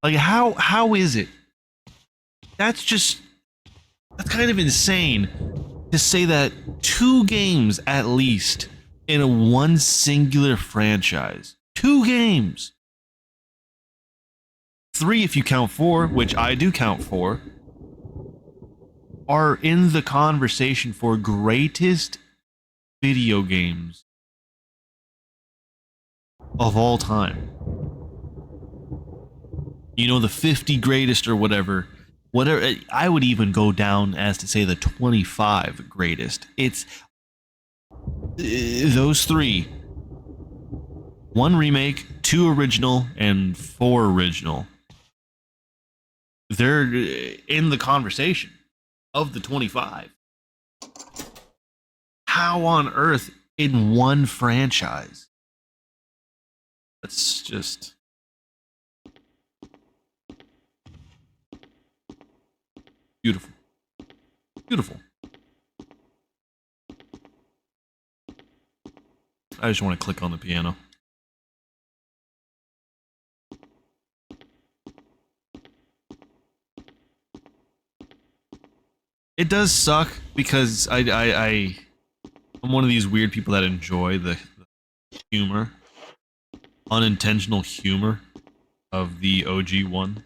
Like how is it? That's just That's kind of insane to say that 2 games at least in a one singular franchise. 2 games. 3 if you count 4, which I do count 4, are in the conversation for greatest video games of all time. You know, the 50 greatest or whatever. Whatever, I would even go down as to say the 25 greatest. It's those 3. 1 remake, 2 original, and 4 original. They're in the conversation of the 25. How on earth in one franchise? That's just beautiful. Beautiful. I just want to click on the piano. It does suck because I'm one of these weird people that enjoy the humor, unintentional humor of the OG one.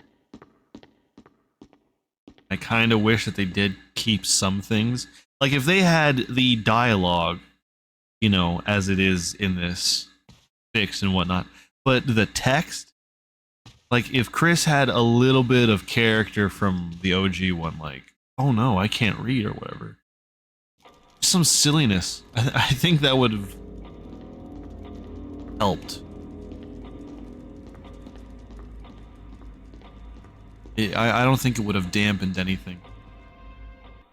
I kind of wish that they did keep some things. Like if they had the dialogue, you know, as it is in this fix and whatnot, but the text, like if Chris had a little bit of character from the OG one, like, oh no, I can't read or whatever. Some silliness. I think that would have helped. I don't think it would have dampened anything.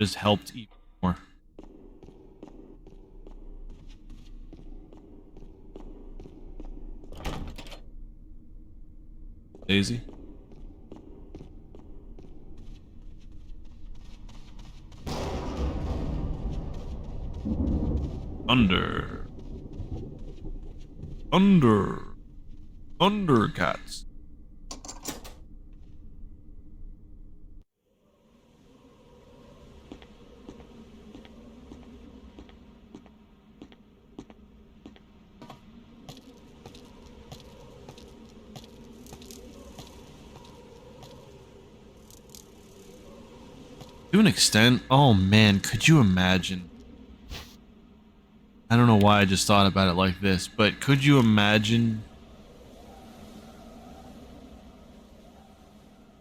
Just helped even more. Daisy? Thundercats. To an extent, oh man, could you imagine? I don't know why I just thought about it like this, but could you imagine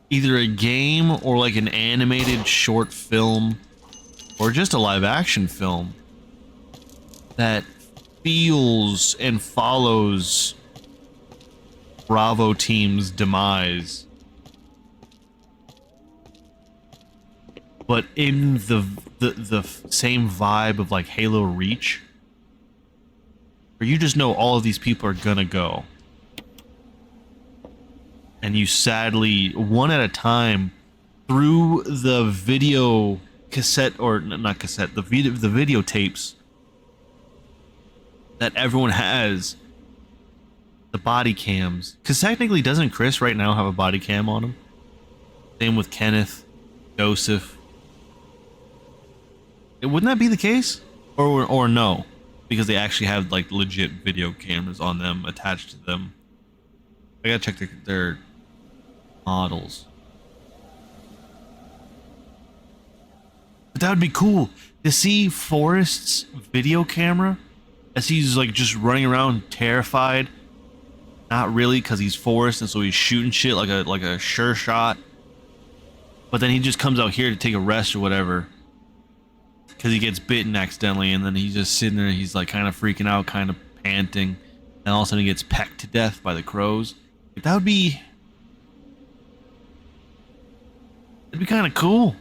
either a game or like an animated short film or just a live action film that feels and follows Bravo Team's demise, but in the same vibe of like Halo Reach, where you just know all of these people are gonna go, and you sadly, one at a time, through the video cassette, or not cassette, the videotapes that everyone has, the body cams, because technically doesn't Chris right now have a body cam on him? Same with Kenneth, Joseph. Wouldn't that be the case? Or no? Because they actually have like legit video cameras on them attached to them. I gotta check their models. But that would be cool to see Forrest's video camera as he's like just running around terrified. Not really, because he's Forrest and so he's shooting shit like a sure shot. But then he just comes out here to take a rest or whatever, because he gets bitten accidentally, and then he's just sitting there, he's like kind of freaking out, kind of panting, and all of a sudden he gets pecked to death by the crows. Like, that'd be kind of cool.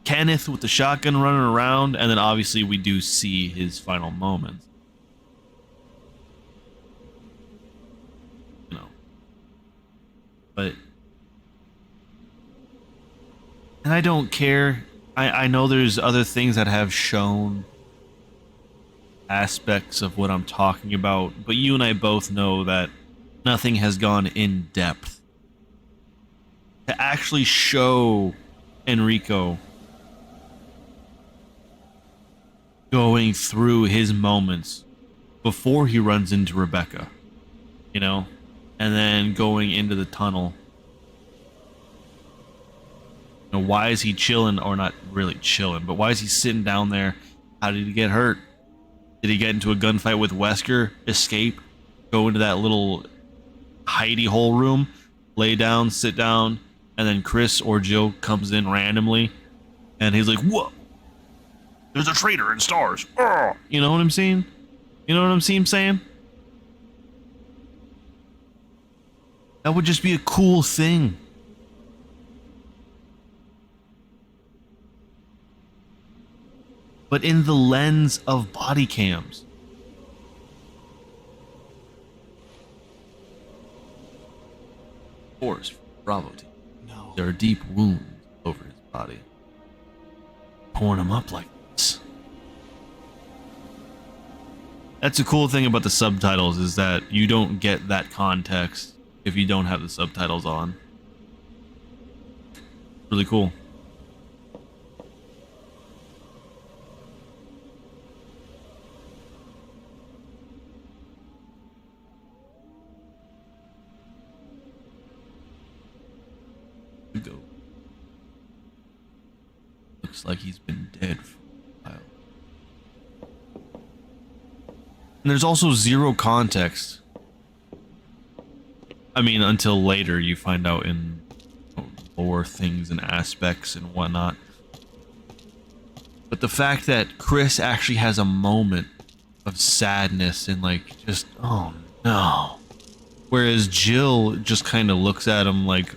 Kenneth with the shotgun running around, and then obviously we do see his final moments. You know. But and I don't care. I know there's other things that have shown aspects of what I'm talking about, but you and I both know that nothing has gone in depth to actually show Enrico going through his moments before he runs into Rebecca, you know, and then going into the tunnel. You know, why is he chilling, or not really chilling, but why is he sitting down there? How did he get hurt? Did he get into a gunfight with Wesker, escape, go into that little hidey hole room, lay down, sit down, and then Chris or Jill comes in randomly, and he's like, "Whoa, there's a traitor in S.T.A.R.S. Arr! You know what I'm saying? You know what I'm saying? That would just be a cool thing. But in the lens of body cams. S.T.A.R.S. Bravo team. No. There are deep wounds over his body. Pouring him up like this. That's the cool thing about the subtitles, is that you don't get that context if you don't have the subtitles on. Really cool. Go. Looks like he's been dead for a while. And there's also zero context. I mean, until later you find out in lore things and aspects and whatnot. But the fact that Chris actually has a moment of sadness and like just, oh no. Whereas Jill just kind of looks at him like,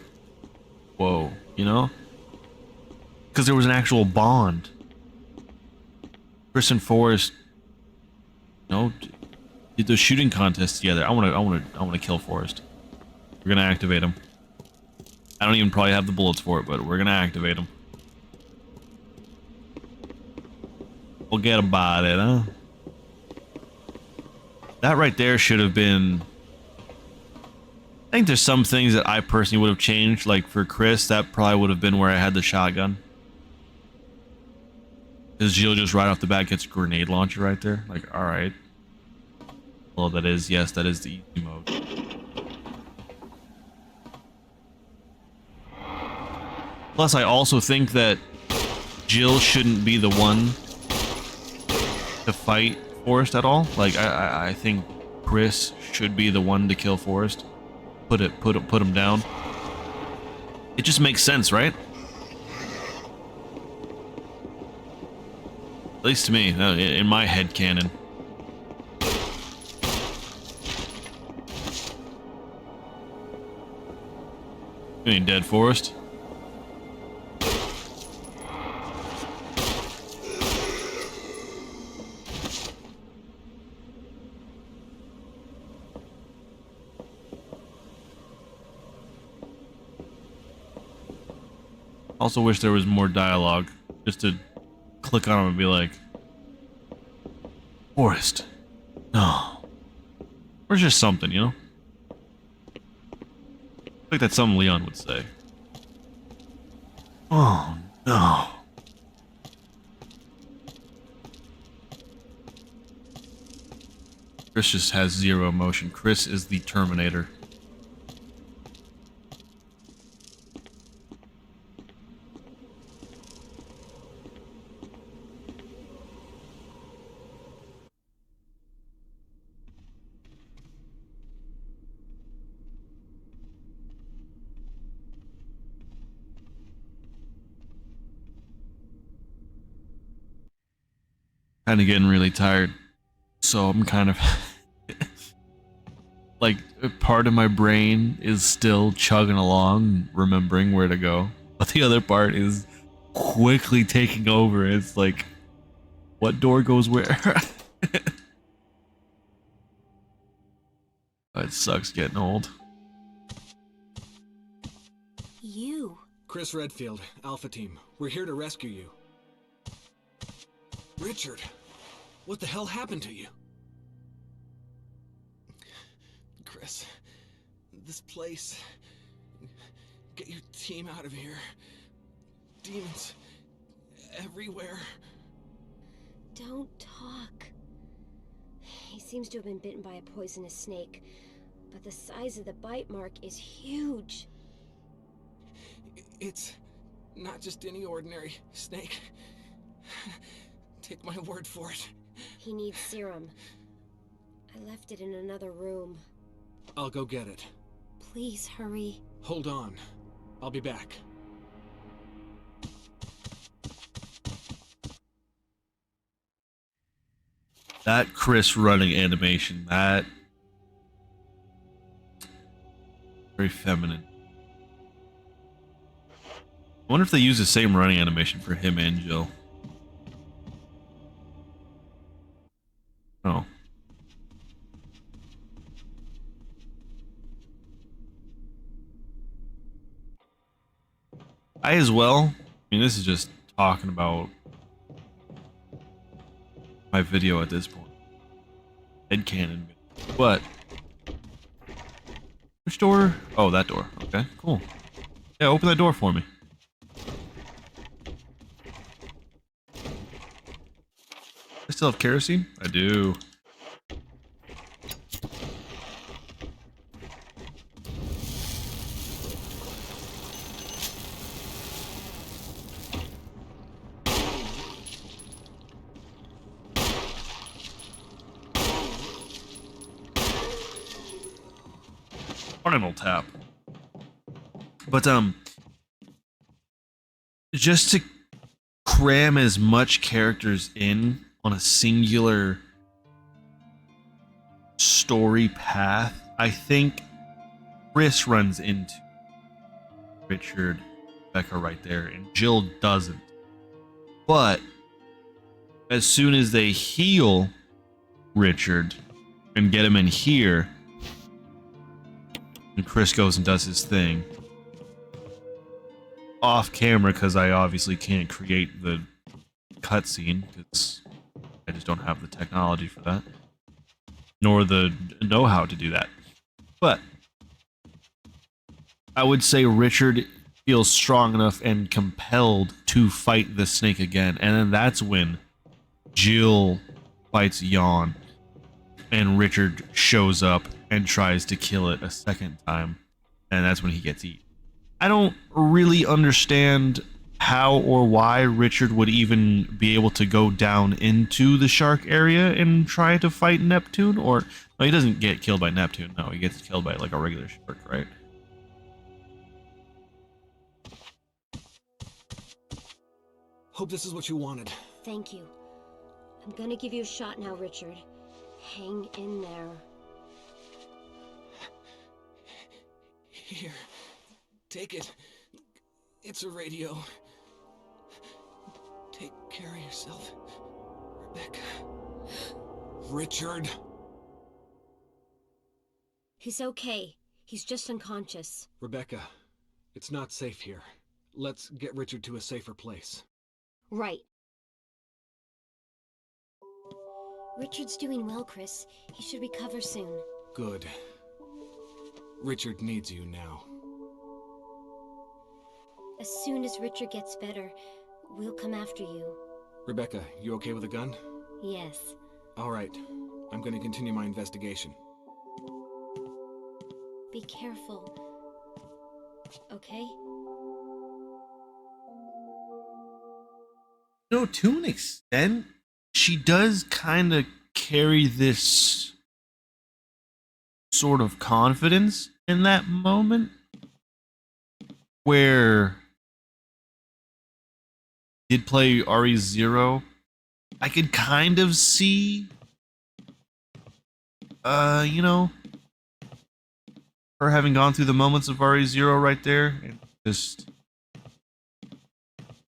whoa, you know? Because there was an actual bond. Chris and Forrest, you know, did those shooting contests together. I want to kill Forrest. We're gonna activate him. I don't even probably have the bullets for it, but we're gonna activate him. Forget about it, huh? That right there should have been. I think there's some things that I personally would have changed. Like for Chris, that probably would have been where I had the shotgun. Because Jill just right off the bat gets a grenade launcher right there. Like, alright. Well, that is, yes, that is the easy mode. Plus, I also think that Jill shouldn't be the one to fight Forrest at all. Like, I think Chris should be the one to kill Forrest. Put him down. It just makes sense, right? At least to me, in my head canon. You ain't dead, Forrest. Also wish there was more dialogue, just to click on him and be like, Forrest, no. Or just something, you know? I think that's something Leon would say. Oh, no. Chris just has zero emotion. Chris is the Terminator. Kind of getting really tired, so I'm kind of like, part of my brain is still chugging along, remembering where to go, but the other part is quickly taking over. It's like, what door goes where? It sucks getting old. You. Chris Redfield, Alpha Team. We're here to rescue you. Richard, what the hell happened to you? Chris, this place... Get your team out of here. Demons everywhere. Don't talk. He seems to have been bitten by a poisonous snake, but the size of the bite mark is huge. It's not just any ordinary snake. Take my word for it. He needs serum. I left it in another room. I'll go get it. Please hurry. Hold on. I'll be back. That Chris running animation, that very feminine. I wonder if they use the same running animation for him and Jill. Oh. I as well. I mean, this is just talking about my video at this point. Headcanon. What? Which door? Oh, that door. Okay, cool. Yeah, open that door for me. I still have kerosene? I do. Final tap. But just to cram as much characters in on a singular story path, I think Chris runs into Richard, Becca right there, and Jill doesn't. But as soon as they heal Richard and get him in here, and Chris goes and does his thing off camera, because I obviously can't create the cutscene because I just don't have the technology for that, nor the know-how to do that. But I would say Richard feels strong enough and compelled to fight the snake again, and then that's when Jill fights Yawn, and Richard shows up and tries to kill it a second time, and that's when he gets eaten. I don't really understand how or why Richard would even be able to go down into the shark area and try to fight Neptune, or no, he doesn't get killed by Neptune. No, he gets killed by like a regular shark, right? Hope this is what you wanted. Thank you. I'm gonna give you a shot now, Richard. Hang in there. Here. Take it. It's a radio. Take care of yourself, Rebecca. Richard. He's okay. He's just unconscious. Rebecca, it's not safe here. Let's get Richard to a safer place. Right. Richard's doing well, Chris. He should recover soon. Good. Richard needs you now. As soon as Richard gets better, we'll come after you. Rebecca, you okay with a gun? Yes. All right. I'm going to continue my investigation. Be careful. Okay? No, to an extent, she does kind of carry this sort of confidence in that moment where did play RE0. I could kind of see, you know, her having gone through the moments of RE0 right there, and just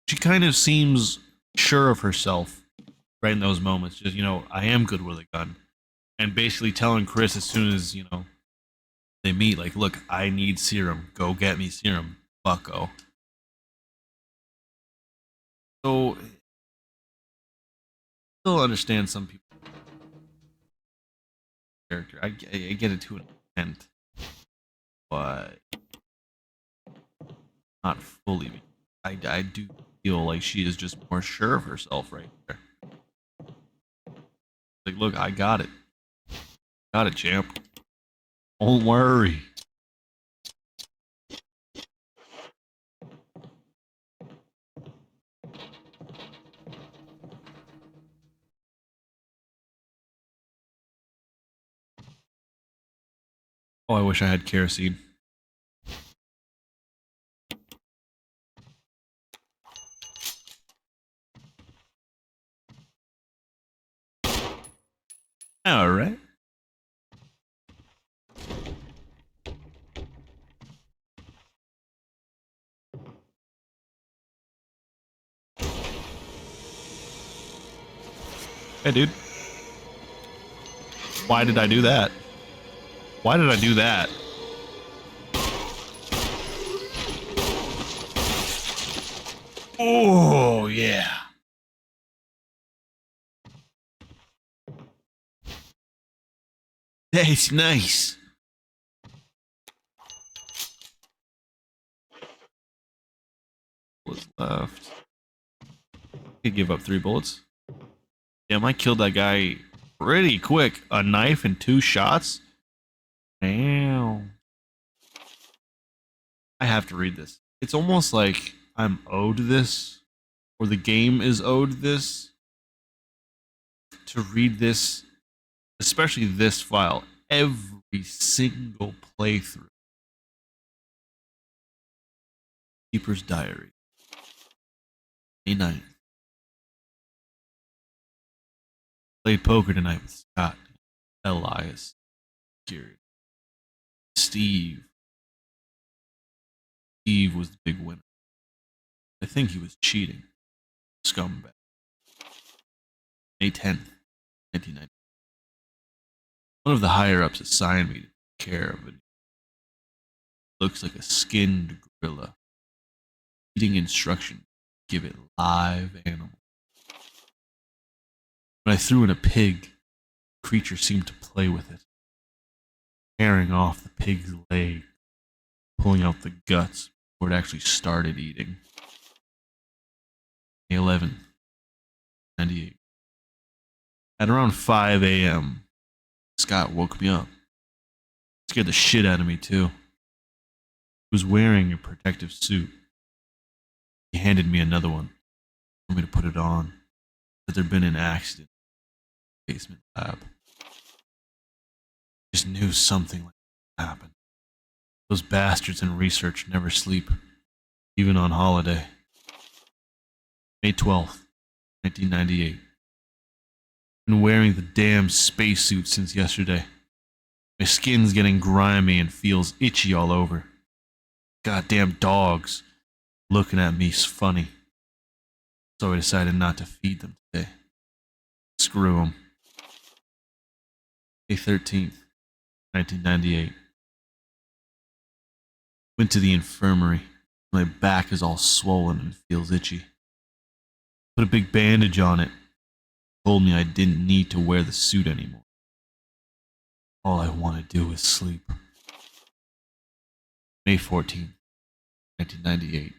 she kind of seems sure of herself right in those moments. Just, you know, I am good with a gun, and basically telling Chris as soon as, you know, they meet, like, look, I need serum. Go get me serum, bucko. So, still understand some people character. I get it to an extent, but not fully. I do feel like she is just more sure of herself right there. Like, look, I got it. Got it, champ. Don't worry. Oh, I wish I had kerosene. All right. Hey, dude. Why did I do that? Why did I do that? Oh, yeah. That's nice. What's left? Could give up 3 bullets. Damn, I killed that guy pretty quick. A knife and 2 shots? Damn. I have to read this. It's almost like I'm owed this, or the game is owed this, to read this, especially this file, every single playthrough. Keeper's Diary. May 9th. Played poker tonight with Scott, Elias, Jared, Steve. Steve was the big winner. I think he was cheating. Scumbag. May 10th, 1990. One of the higher ups assigned me to take care of it. Looks like a skinned gorilla. Eating instruction. Give it live animal. When I threw in a pig, the creature seemed to play with it, tearing off the pig's leg, pulling out the guts before it actually started eating. May 11th, 98. At around 5 a.m., Scott woke me up. Scared the shit out of me, too. He was wearing a protective suit. He handed me another one, told me to put it on, that there'd been an accident in the basement lab. Just knew something like that happened. Those bastards in research never sleep, even on holiday. May 12th, 1998. Been wearing the damn spacesuit since yesterday. My skin's getting grimy and feels itchy all over. Goddamn dogs looking at me funny. So I decided not to feed them today. Screw them. May 13th, 1998. Went to the infirmary. My back is all swollen and feels itchy. Put a big bandage on it. Told me I didn't need to wear the suit anymore. All I want to do is sleep. May 14th, 1998.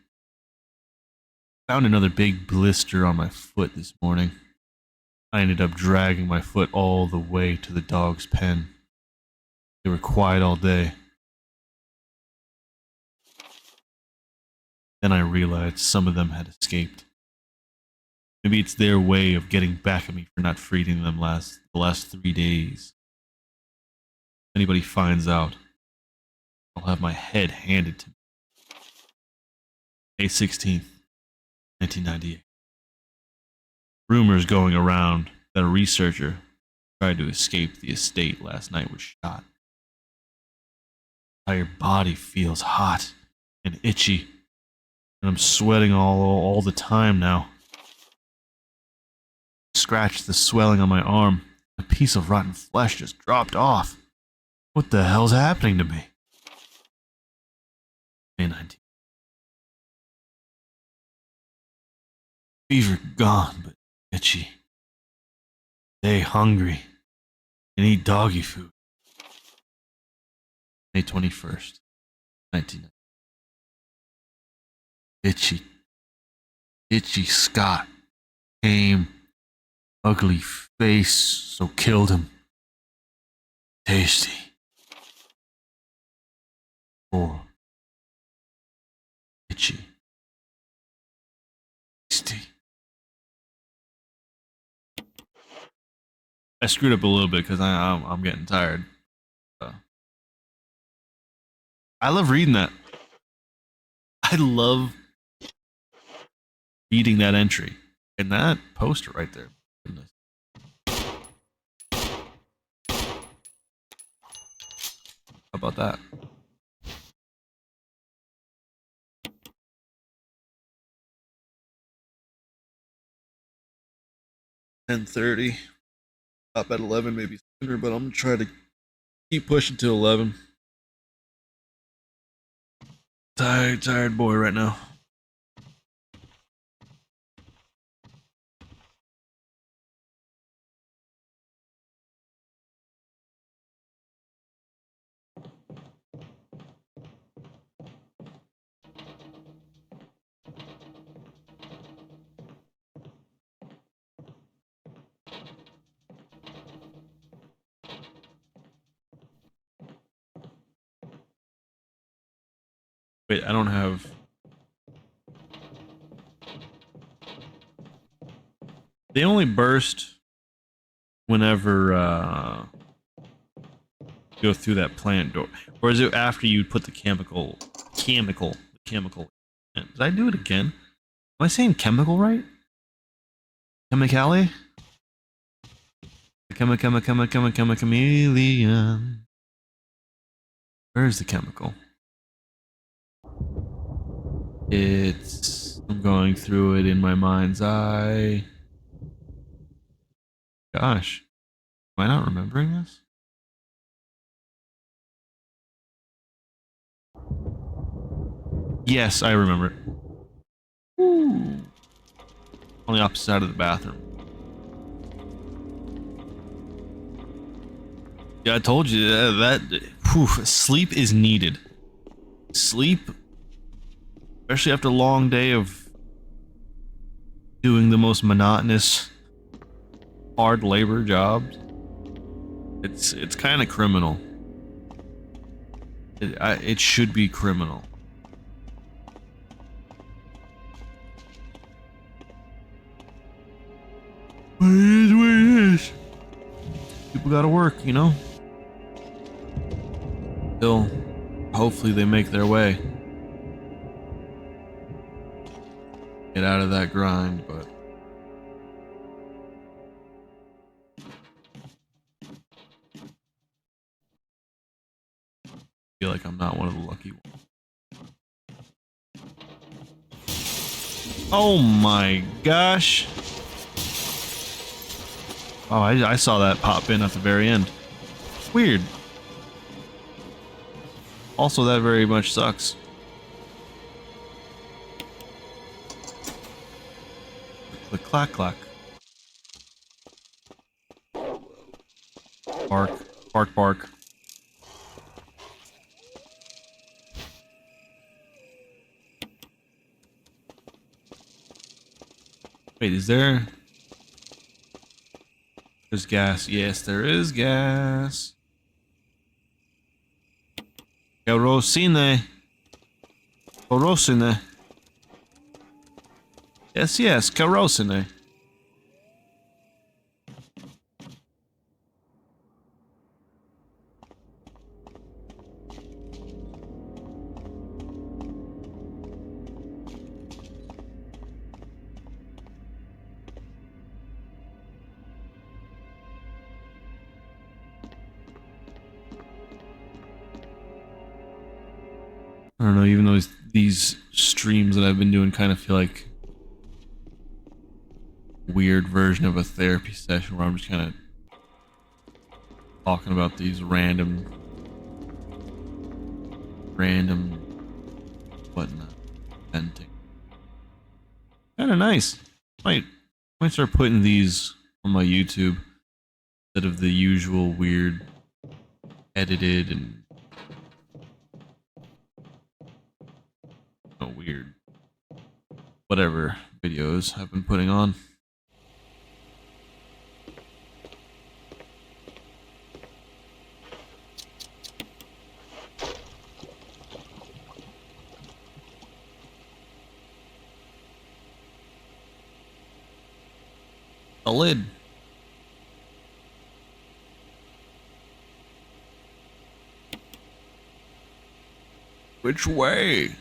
Found another big blister on my foot this morning. I ended up dragging my foot all the way to the dog's pen. They were quiet all day. Then I realized some of them had escaped. Maybe it's their way of getting back at me for not feeding them the last 3 days. If anybody finds out, I'll have my head handed to me. May 16th, 1998. Rumors going around that a researcher tried to escape the estate last night was shot. My entire body feels hot and itchy, and I'm sweating all the time now. Scratched the swelling on my arm. A piece of rotten flesh just dropped off. What the hell's happening to me? May 19th. Fever gone, but itchy. Stay hungry and eat doggy food. May 21st, 1990. Itchy. Itchy Scott came. Ugly face, so killed him. Tasty. Or itchy. Tasty. I screwed up a little bit because I'm getting tired. So. I love reading that. I love reading that entry and that poster right there. Goodness. How about that? $10:30. Up at 11, maybe sooner, but I'm gonna try to keep pushing to 11. Tired boy right now. Wait, I don't have. They only burst whenever you go through that plant door, or is it after you put the chemical? In? Did I do it again? Am I saying chemical right? Chemicali? Chameleon. Where's the chemical? I'm going through it in my mind's eye. Gosh, am I not remembering this? Yes, I remember it. Ooh. On the opposite side of the bathroom. Yeah, I told you sleep is needed. Sleep, especially after a long day of doing the most monotonous, hard labor jobs. It's kind of criminal. It should be criminal. What it is. People gotta work, you know? Still, hopefully they make their way. Get out of that grind, but... I feel like I'm not one of the lucky ones. Oh my gosh! Oh, I saw that pop in at the very end. Weird. Also, that very much sucks. Click, clack, clack. Bark, bark, bark. Wait, is there... There's gas. Yes, there is gas. Kerosene. Kerosene. Yes, kerosene. I don't know, even though these streams that I've been doing kind of feel like a weird version of a therapy session where I'm just kind of talking about these random whatnot, venting. Kind of nice. Might start putting these on my YouTube instead of the usual weird edited and weird. whatever videos I've been putting on. A lid. Which way?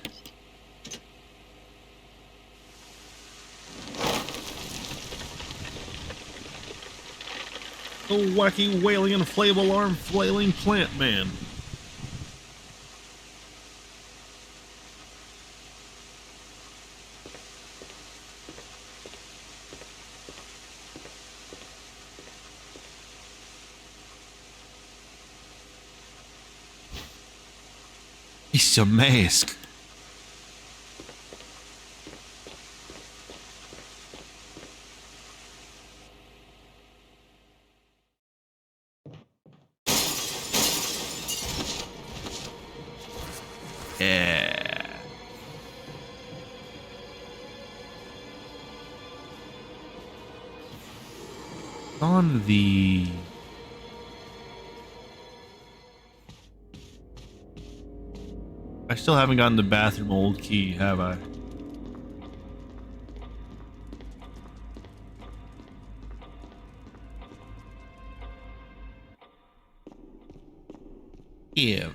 The wacky, wailing, inflatable arm flailing plant man. It's a mask. Yeah. On the I still haven't gotten the bathroom old key, have I? Yeah.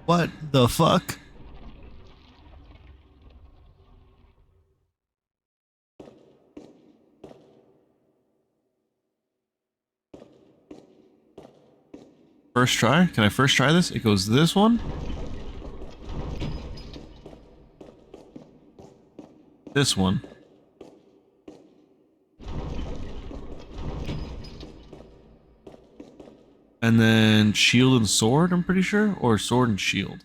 What the fuck? First try? Can I first try this? It goes this one. This one. And then shield and sword, I'm pretty sure. Or sword and shield.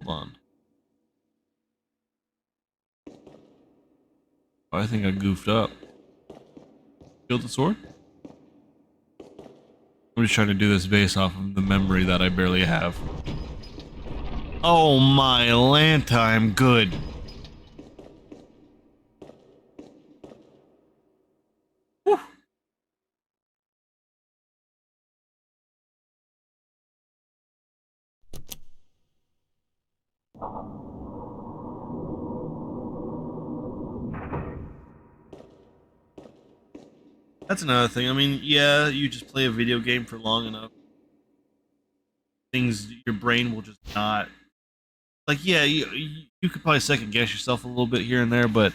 Hold on. Oh, I think I goofed up. Shield and sword? I'm just trying to do this based off of the memory that I barely have. Oh my Lanta, I'm good. Whew. That's another thing. I mean, yeah, you just play a video game for long enough. Things, your brain will just not. Like, yeah, you could probably second guess yourself a little bit here and there, but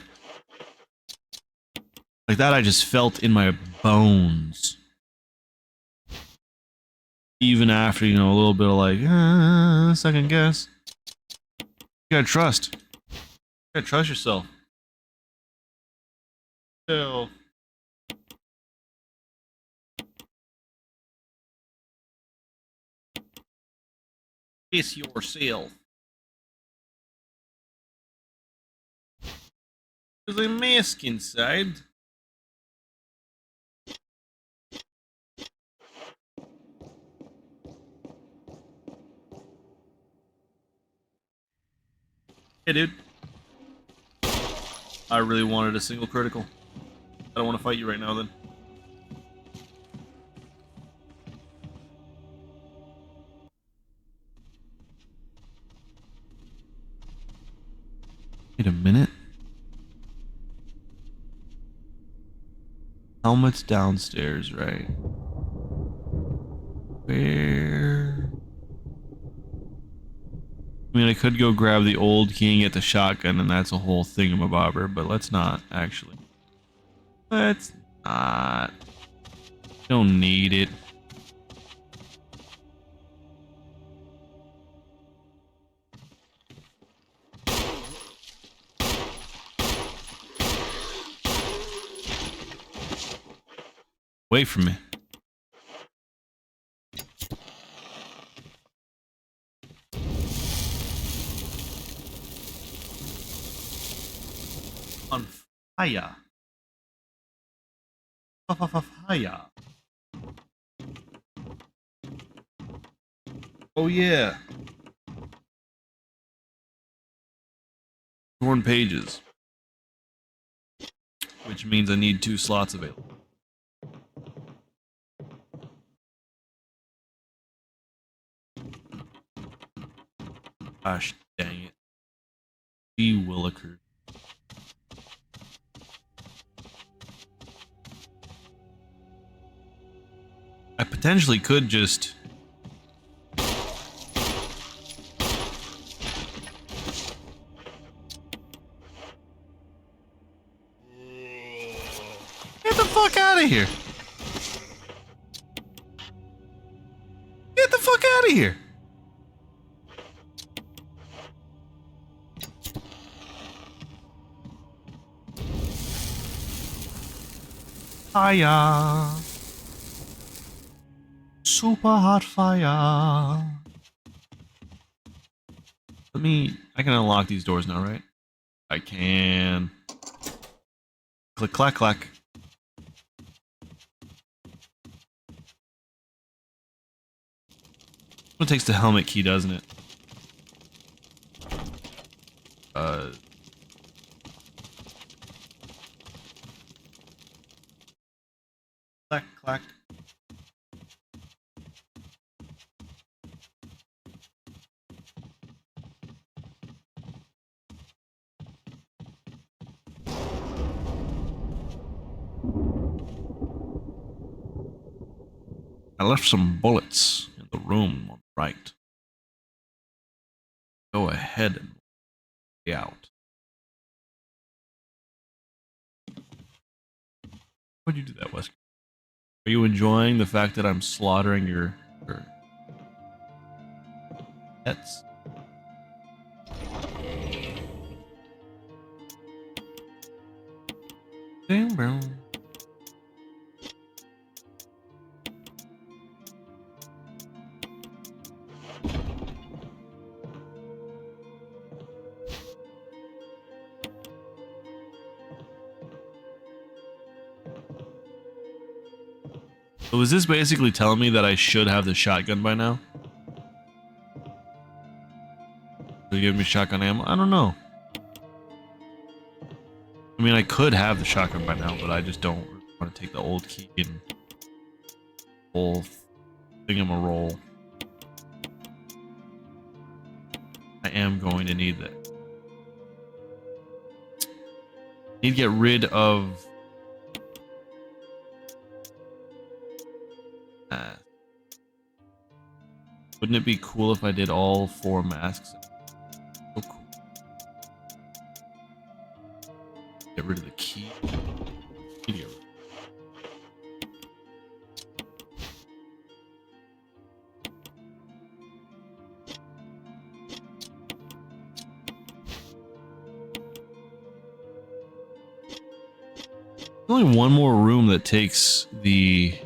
like that I just felt in my bones. Even after, you know, a little bit of like, second guess. You gotta trust. You gotta trust yourself. So, kiss yourself. There's a mask inside. Hey, dude. I really wanted a single critical. I don't want to fight you right now, then. Wait a minute. Helmet's downstairs, right? Where? I mean, I could go grab the old key and get the shotgun, and that's a whole thingamabobber, but let's not, actually. Let's not. Don't need it. Away from me. On fire. Fire. Oh yeah. Torn pages. Which means I need 2 slots available. Gosh dang it. Gee Willikers. I potentially could just... Get the fuck out of here! Get the fuck out of here! Fire! Super hot fire! I can unlock these doors now, right? I can. Click, clack, clack. It takes the helmet key, doesn't it? Clack, clack. I left some bullets in the room on the right. Go ahead and get out. Why'd you do that, Wesker? Are you enjoying the fact that I'm slaughtering your pets? Damn, bro. So is this basically telling me that I should have the shotgun by now? Do you give me shotgun ammo? I don't know. I mean, I could have the shotgun by now, but I just don't want to take the old key and whole thingamaroll. I am going to need that. Need to get rid of... Wouldn't it be cool if I did all 4 masks? So cool. Get rid of the key. Get rid. There's only one more room that takes the...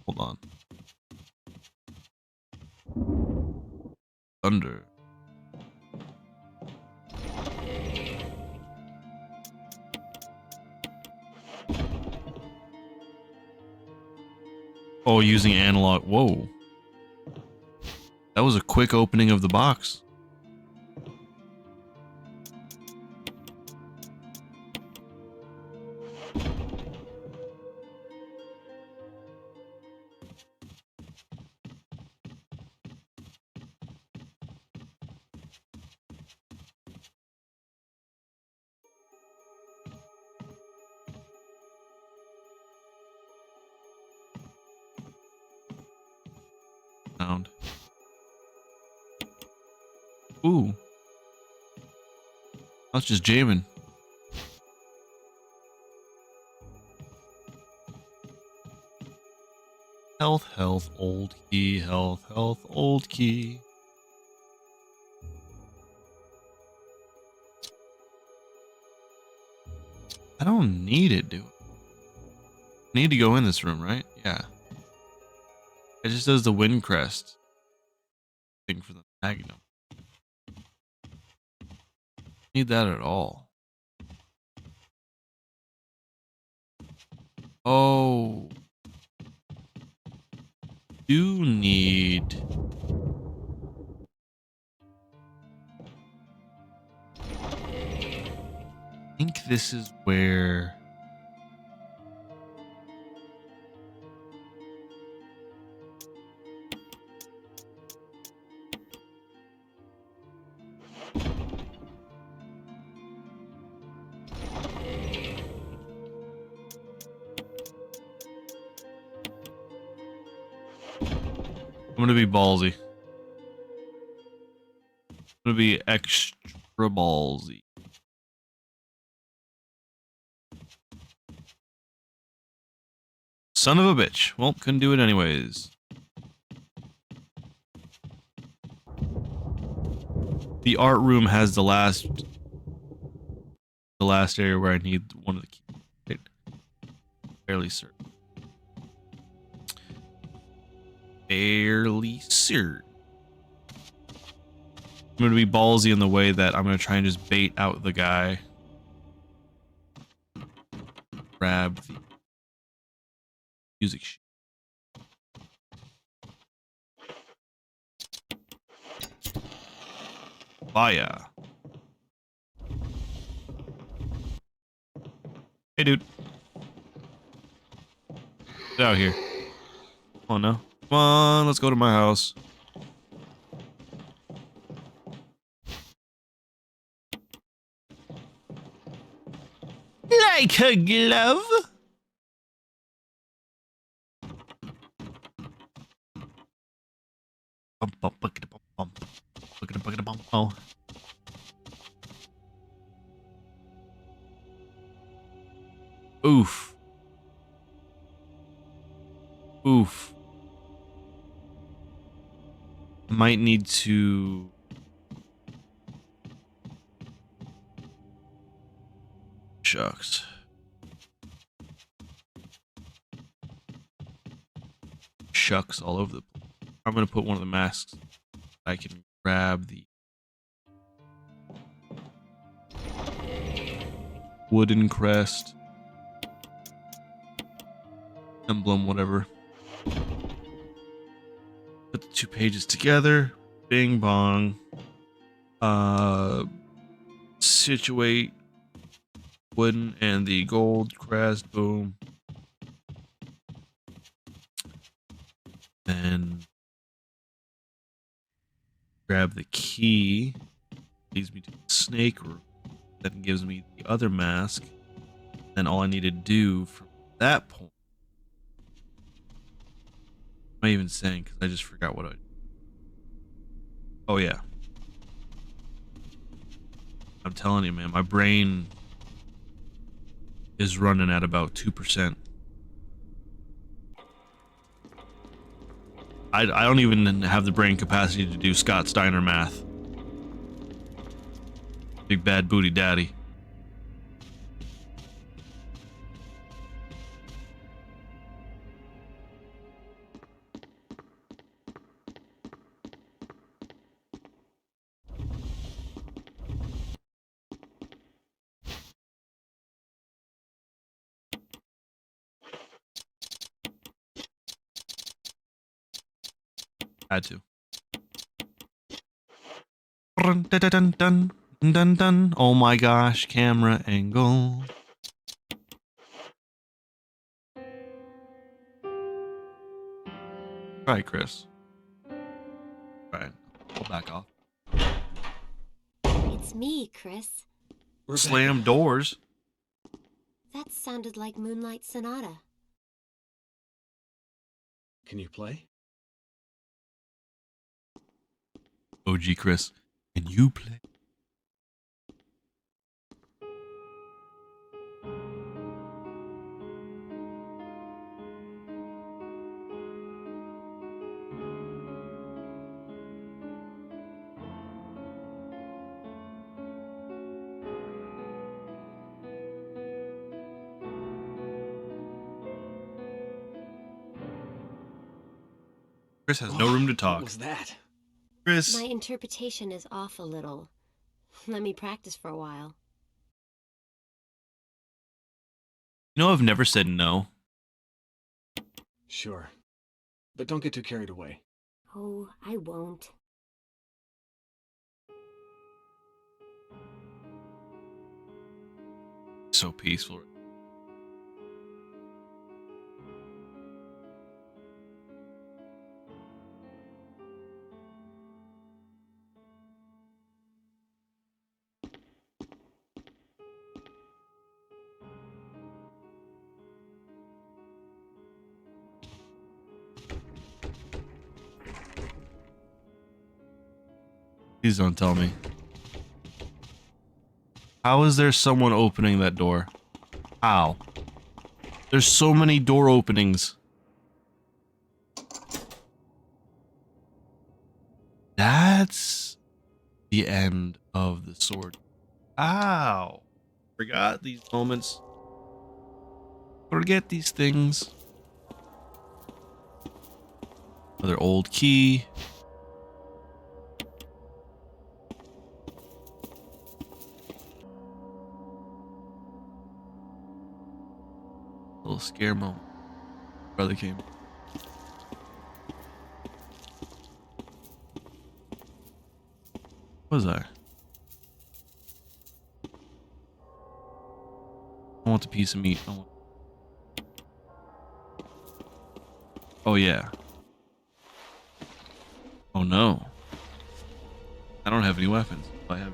Hold on. Thunder. Oh, using analog. Whoa. That was a quick opening of the box. Sound. Ooh. That's just jamming. Health, health, old key, health, health, old key. I don't need it, dude. I need to go in this room, right? Yeah. It just does the wind crest thing for the magnum. Need that at all. Oh. Do need. I think this is where. I'm gonna be ballsy. I'm gonna be extra ballsy. Son of a bitch. Well, couldn't do it anyways. The art room has the last area where I need one of the keys. Right? Fairly certain. Fairly certain. I'm gonna be ballsy in the way that I'm gonna try and just bait out the guy. Grab the music sheet. Fire. Hey, dude. Get out here. Come on now. Come on, let's go to my house. Like a glove. Oh. Oof. Oof. Might need to. Shucks. Shucks all over the place. I'm gonna put one of the masks. I can grab the wooden crest, emblem, whatever. Put the two pages together. Bing bong. Situate wooden and the gold crest. Boom. And grab the key. Leads me to the snake room. That gives me the other mask. Then all I need to do from that point. What am I even saying? Because I just forgot what I. Oh yeah. I'm telling you, man, my brain is running at about 2%. I don't even have the brain capacity to do Scott Steiner math. Big bad booty daddy. Had to. Dun, dun, dun, dun, dun, dun. Oh my gosh, camera angle. Try, Chris. Right. We'll back off. It's me, Chris. Slam doors. That sounded like Moonlight Sonata. Can you play? OG Chris. Can you play? Chris has no room to What talk. was that? Chris, My interpretation is off a little. Let me practice for a while. you know I've never said no. Sure. But don't get too carried away. Oh, I won't. So peaceful. Please don't tell me. How is there someone opening that door? How? There's so many door openings. That's the end of the sword. Ow. Forgot these moments. Forget these things. Another old key. Little scare moment. Brother came. What was I? I want the piece of meat. Oh yeah. Oh no. I don't have any weapons. I have.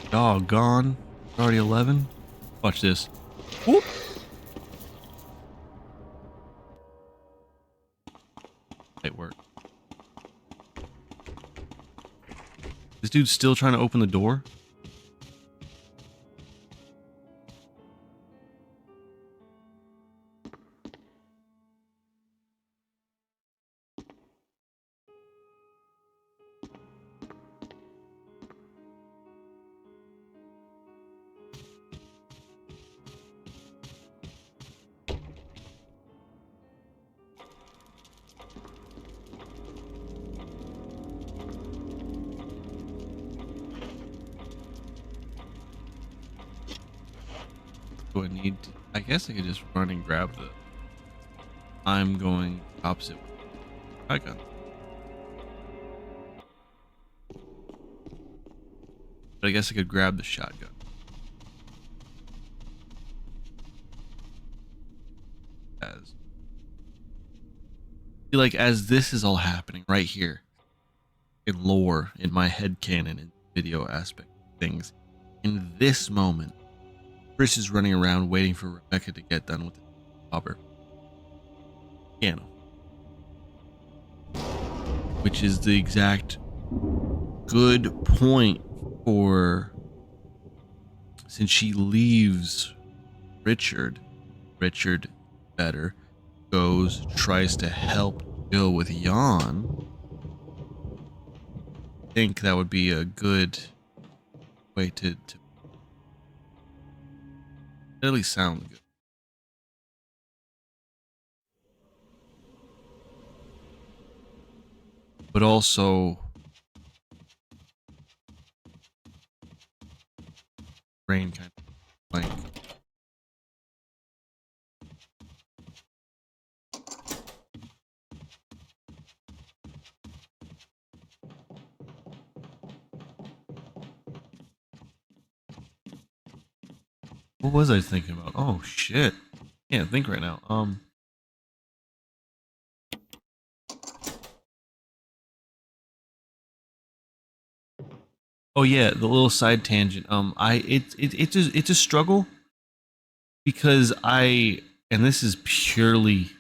Doggone. Already 11. Watch this. Whoop. It worked. This dude's still trying to open the door. Do I need to, I guess I could just run and grab the. I'm going opposite. Shotgun. But I guess I could grab the shotgun. As feel like as this is all happening right here in lore, in my head canon, in video aspect of things, in this moment, Chris is running around waiting for Rebecca to get done with the robber piano, which is the exact good point for, since she leaves Richard better goes, tries to help Jill with Jan. I think that would be a good way to at least sound good. But also brain kind of blank. What was I thinking about? Oh shit. Can't think right now. Oh yeah, the little side tangent. It's a struggle because and this is purely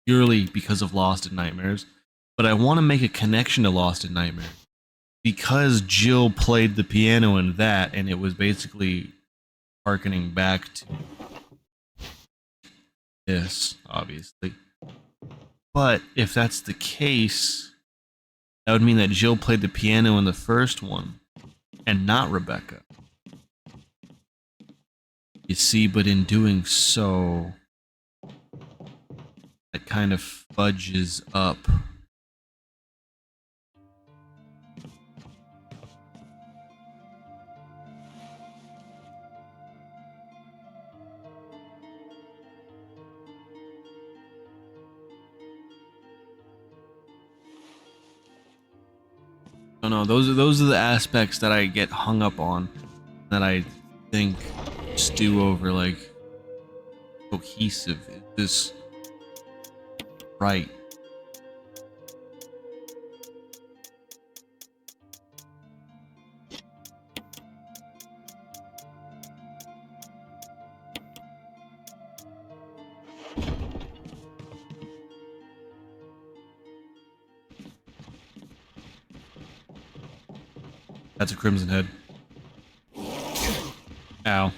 because of Lost in Nightmares, but I want to make a connection to Lost in Nightmares because Jill played the piano in that, and it was basically harkening back to this, obviously. But if that's the case, that would mean that Jill played the piano in the first one and not Rebecca. You see, but in doing so, it kind of fudges up. I don't know. Those are the aspects that I get hung up on, that I think stew over like cohesive. Is this right? That's a crimson head. Ow.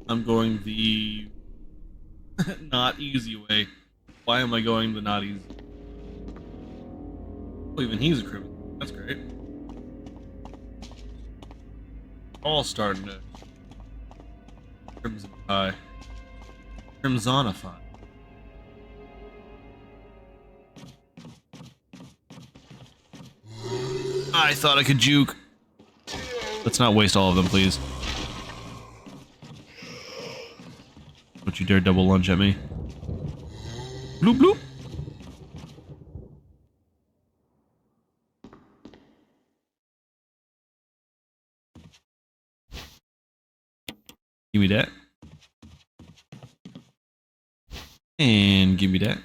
I'm going the not easy way. Why am I going the not easy? Oh, even he's a criminal. That's great. All starting to crimsonify. Crimsonify. I thought I could juke. Let's not waste all of them, please. Don't you dare double lunge at me. Bloop bloop. Give me that. And give me that.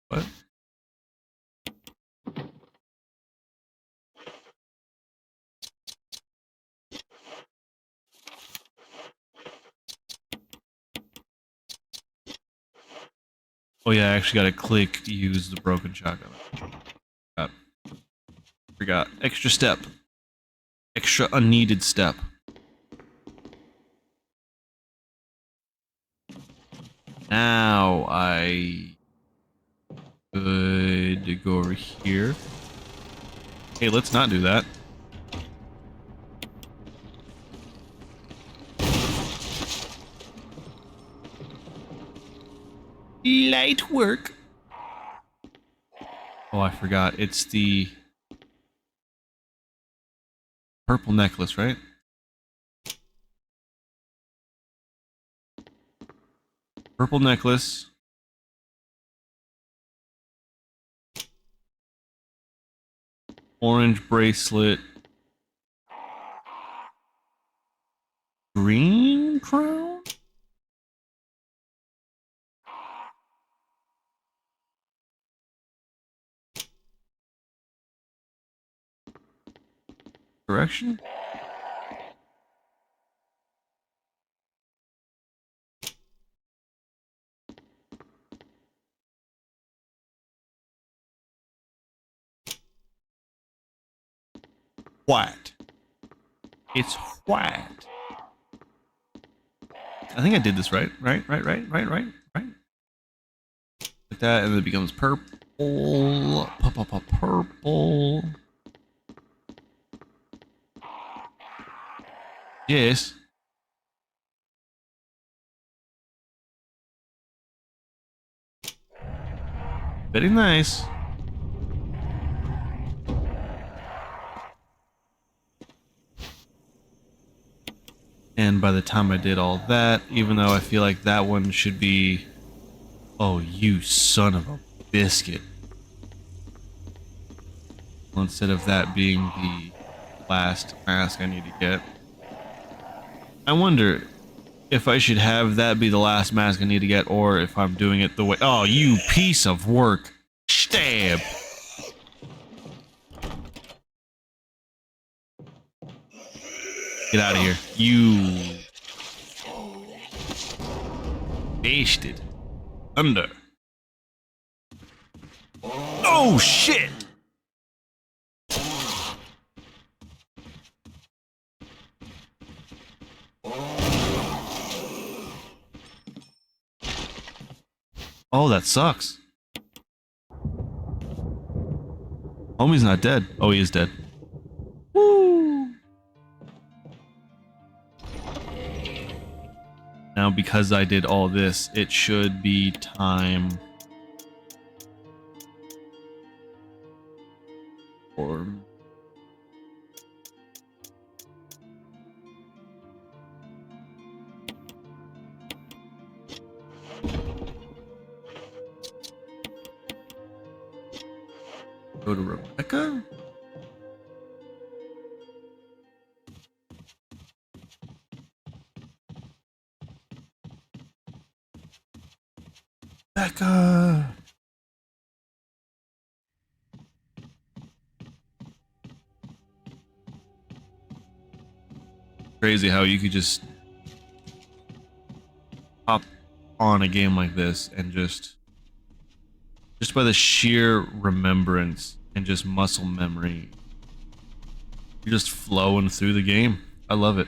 What? Oh yeah, I actually gotta click use the broken shotgun. Forgot. Extra step. Extra unneeded step. Now I could go over here. Hey, let's not do that. Light work. Oh, I forgot. It's the purple necklace, right? Purple necklace. Orange bracelet. Green crown? Correction? White. It's white. I think I did this right. Right. Like that, and then it becomes purple. Purple. Yes. Very nice. And by the time I did all that, even though I feel like that one should be... Oh, you son of a biscuit. Well, instead of that being the last mask I need to get. I wonder if I should have that be the last mask I need to get, or if I'm doing it the way... Oh, you piece of work. Stab. Get out of here. You wasted. Under. Oh shit! Oh, that sucks. Homie's not dead. Oh, he is dead. Woo! Now, because I did all this, it should be time for... Go to Rebecca? Rebecca! Crazy how you could just hop on a game like this and just by the sheer remembrance and just muscle memory, you're just flowing through the game. I love it.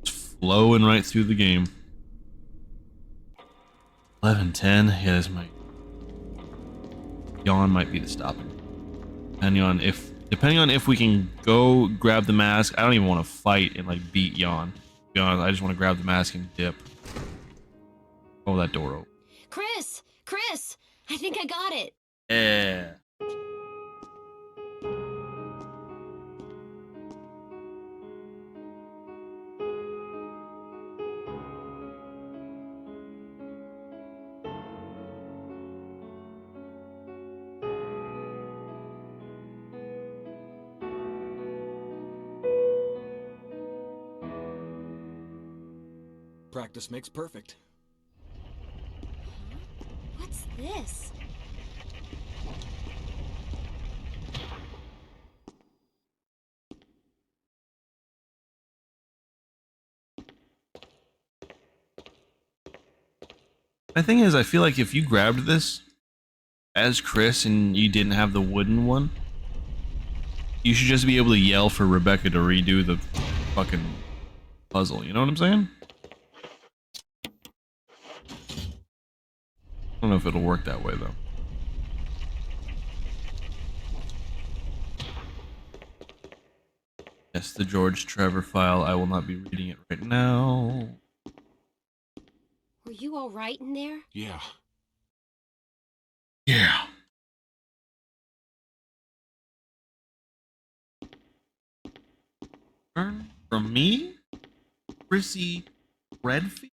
Just flowing right through the game. 11:10. Yeah, this might. Yawn might be the stopping. Depending on if we can go grab the mask. I don't even want to fight and like beat Yawn. I just want to grab the mask and dip. Oh, that door open. Chris! Chris! I think I got it. Yeah. Practice makes perfect. What's this? My thing is, I feel like if you grabbed this as Chris and you didn't have the wooden one, you should just be able to yell for Rebecca to redo the fucking puzzle. You know what I'm saying? I don't know if it'll work that way, though. Yes, the George Trevor file. I will not be reading it right now. Were you all right in there? Yeah. Yeah. From me? Chrissy Redfield?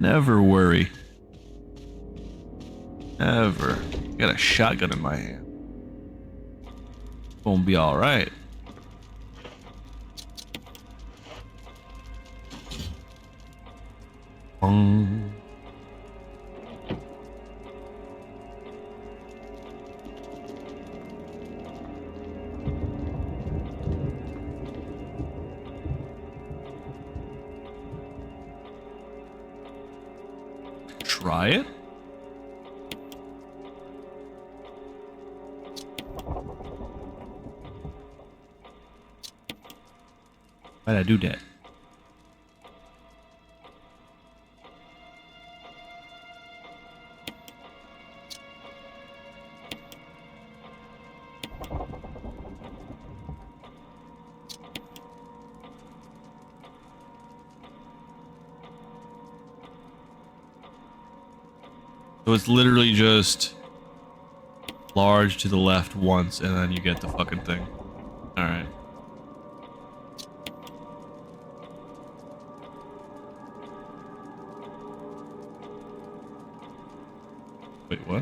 Never worry. Never. Got a shotgun in my hand. Gonna be alright. Try it? Why'd I do that? So it's literally just large to the left once, and then you get the fucking thing. Alright. Wait, what?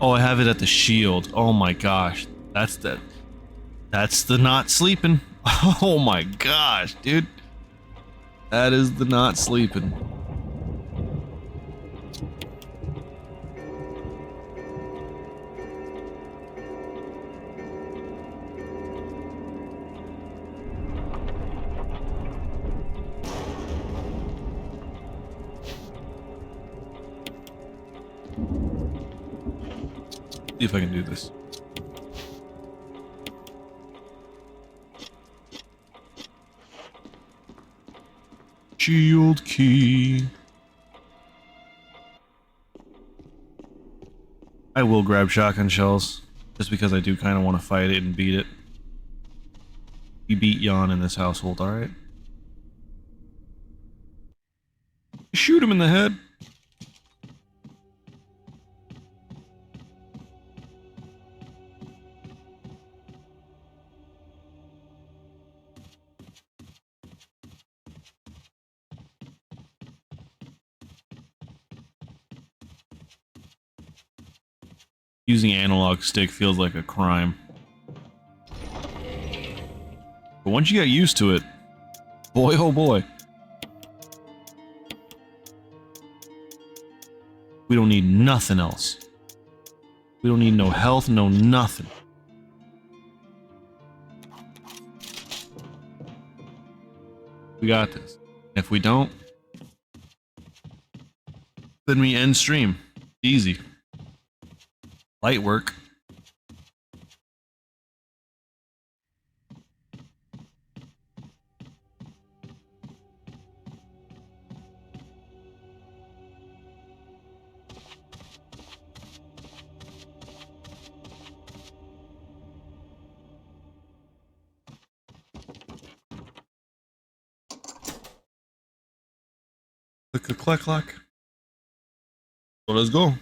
Oh, I have it at the shield. Oh my gosh. That's the not sleeping. Oh my gosh, dude. That is the not sleeping. See if I can do this. Shield key. I will grab shotgun shells, just because I do kind of want to fight it and beat it. We beat Jan in this household, alright? Shoot him in the head. Using analog stick feels like a crime. But once you get used to it, boy oh boy. We don't need nothing else. We don't need no health, no nothing. We got this. If we don't, then we end stream. Easy. Light work. Click, clack, clack. So let's go.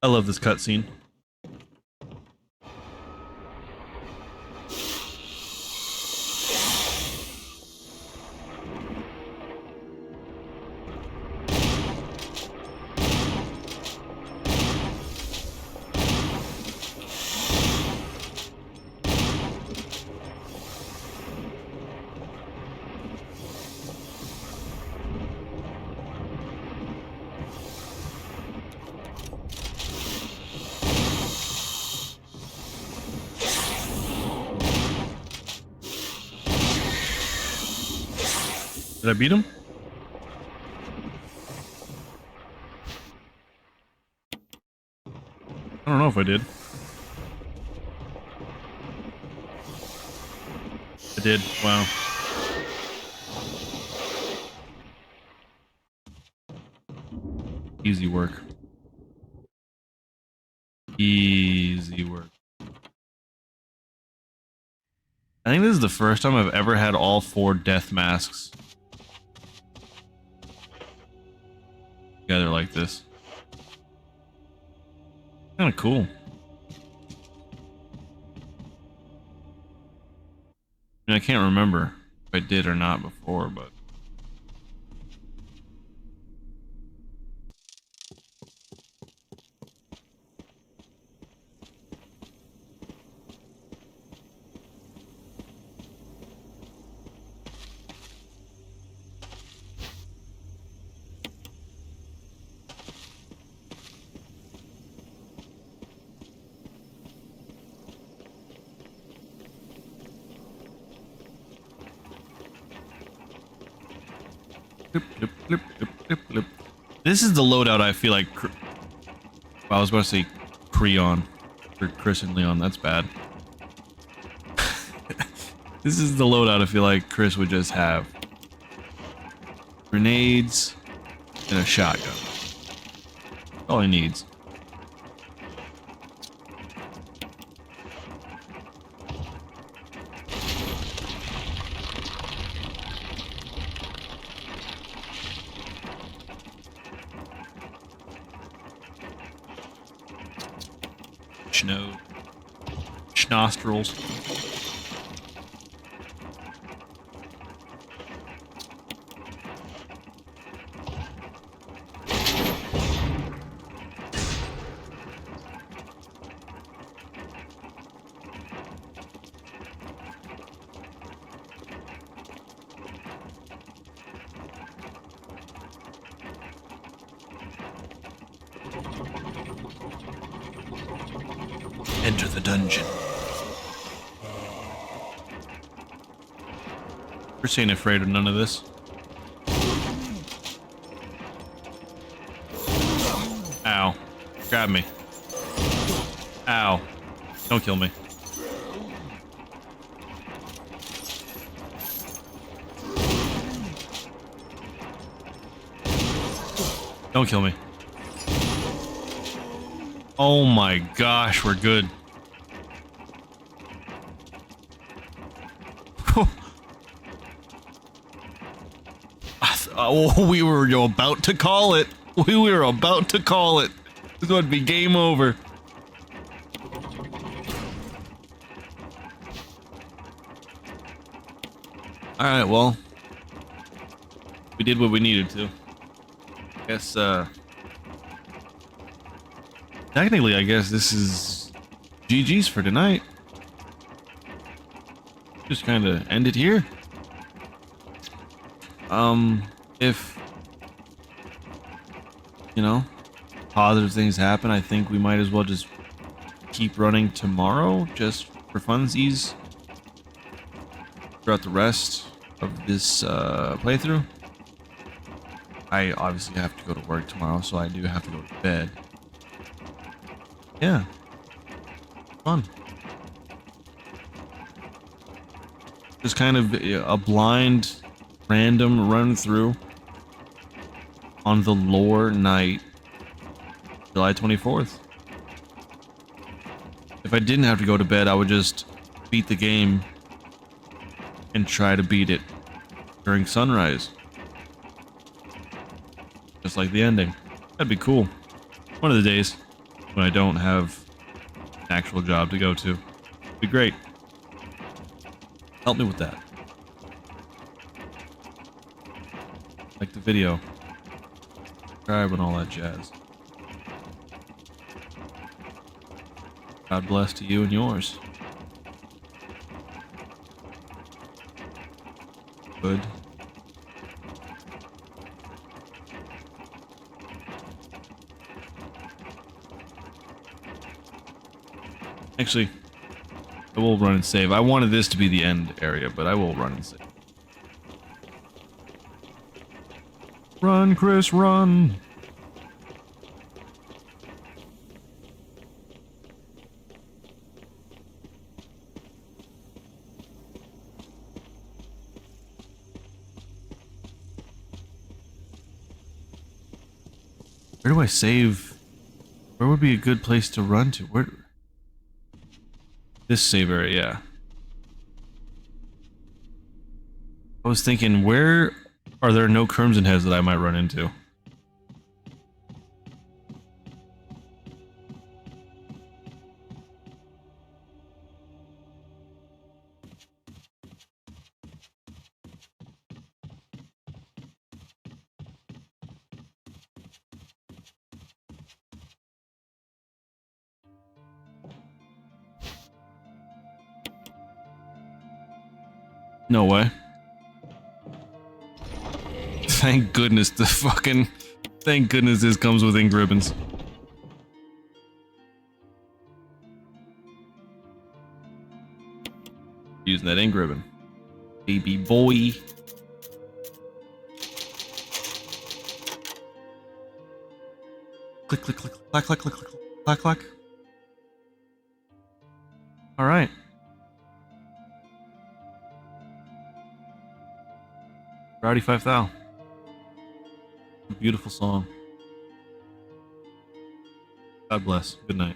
I love this cutscene. Did I beat him? I don't know if I did. I did. Wow. Easy work. Easy work. I think this is the first time I've ever had all 4 death masks together like this. Kind of cool. I mean, I can't remember if I did or not before, but blip, blip, blip, blip, blip, blip. This is the loadout I feel like well, I was about to say Creon or Chris and Leon. That's bad. This is the loadout I feel like Chris would just have. Grenades and a shotgun. That's all he needs. Nostrils. Enter the dungeon. Chris ain't afraid of none of this. Ow. Grab me. Ow. Don't kill me. Don't kill me. Oh my gosh, we're good. Oh, we were about to call it. We were about to call it. This is going to be game over. Alright, well. We did what we needed to. Guess, technically, I guess this is GG's for tonight. Just kind of end it here. If, you know, positive things happen, I think we might as well just keep running tomorrow, just for funsies, throughout the rest of this, playthrough. I obviously have to go to work tomorrow, so I do have to go to bed. Yeah. Fun. Just kind of a blind, random run through on the lore night, July 24th. If I didn't have to go to bed, I would just beat the game and try to beat it during sunrise. Just like the ending. That'd be cool. One of the days when I don't have an actual job to go to. It'd be great. Help me with that. Like the video. Subscribe and all that jazz. God bless to you and yours. Good. Actually, I will run and save. I wanted this to be the end area, but I will run and save. Run, Chris, run! Where do I save? Where would be a good place to run to? Where? This save area, yeah. I was thinking, where are there no Crimson Heads that I might run into? No way. Thank goodness the fucking... Thank goodness this comes with ink ribbons. Using that ink ribbon. Baby boy. Click, click, click, clack, clack, click, click, clack, clack. Alright. Rowdy 5000. Beautiful song. God bless. Good night.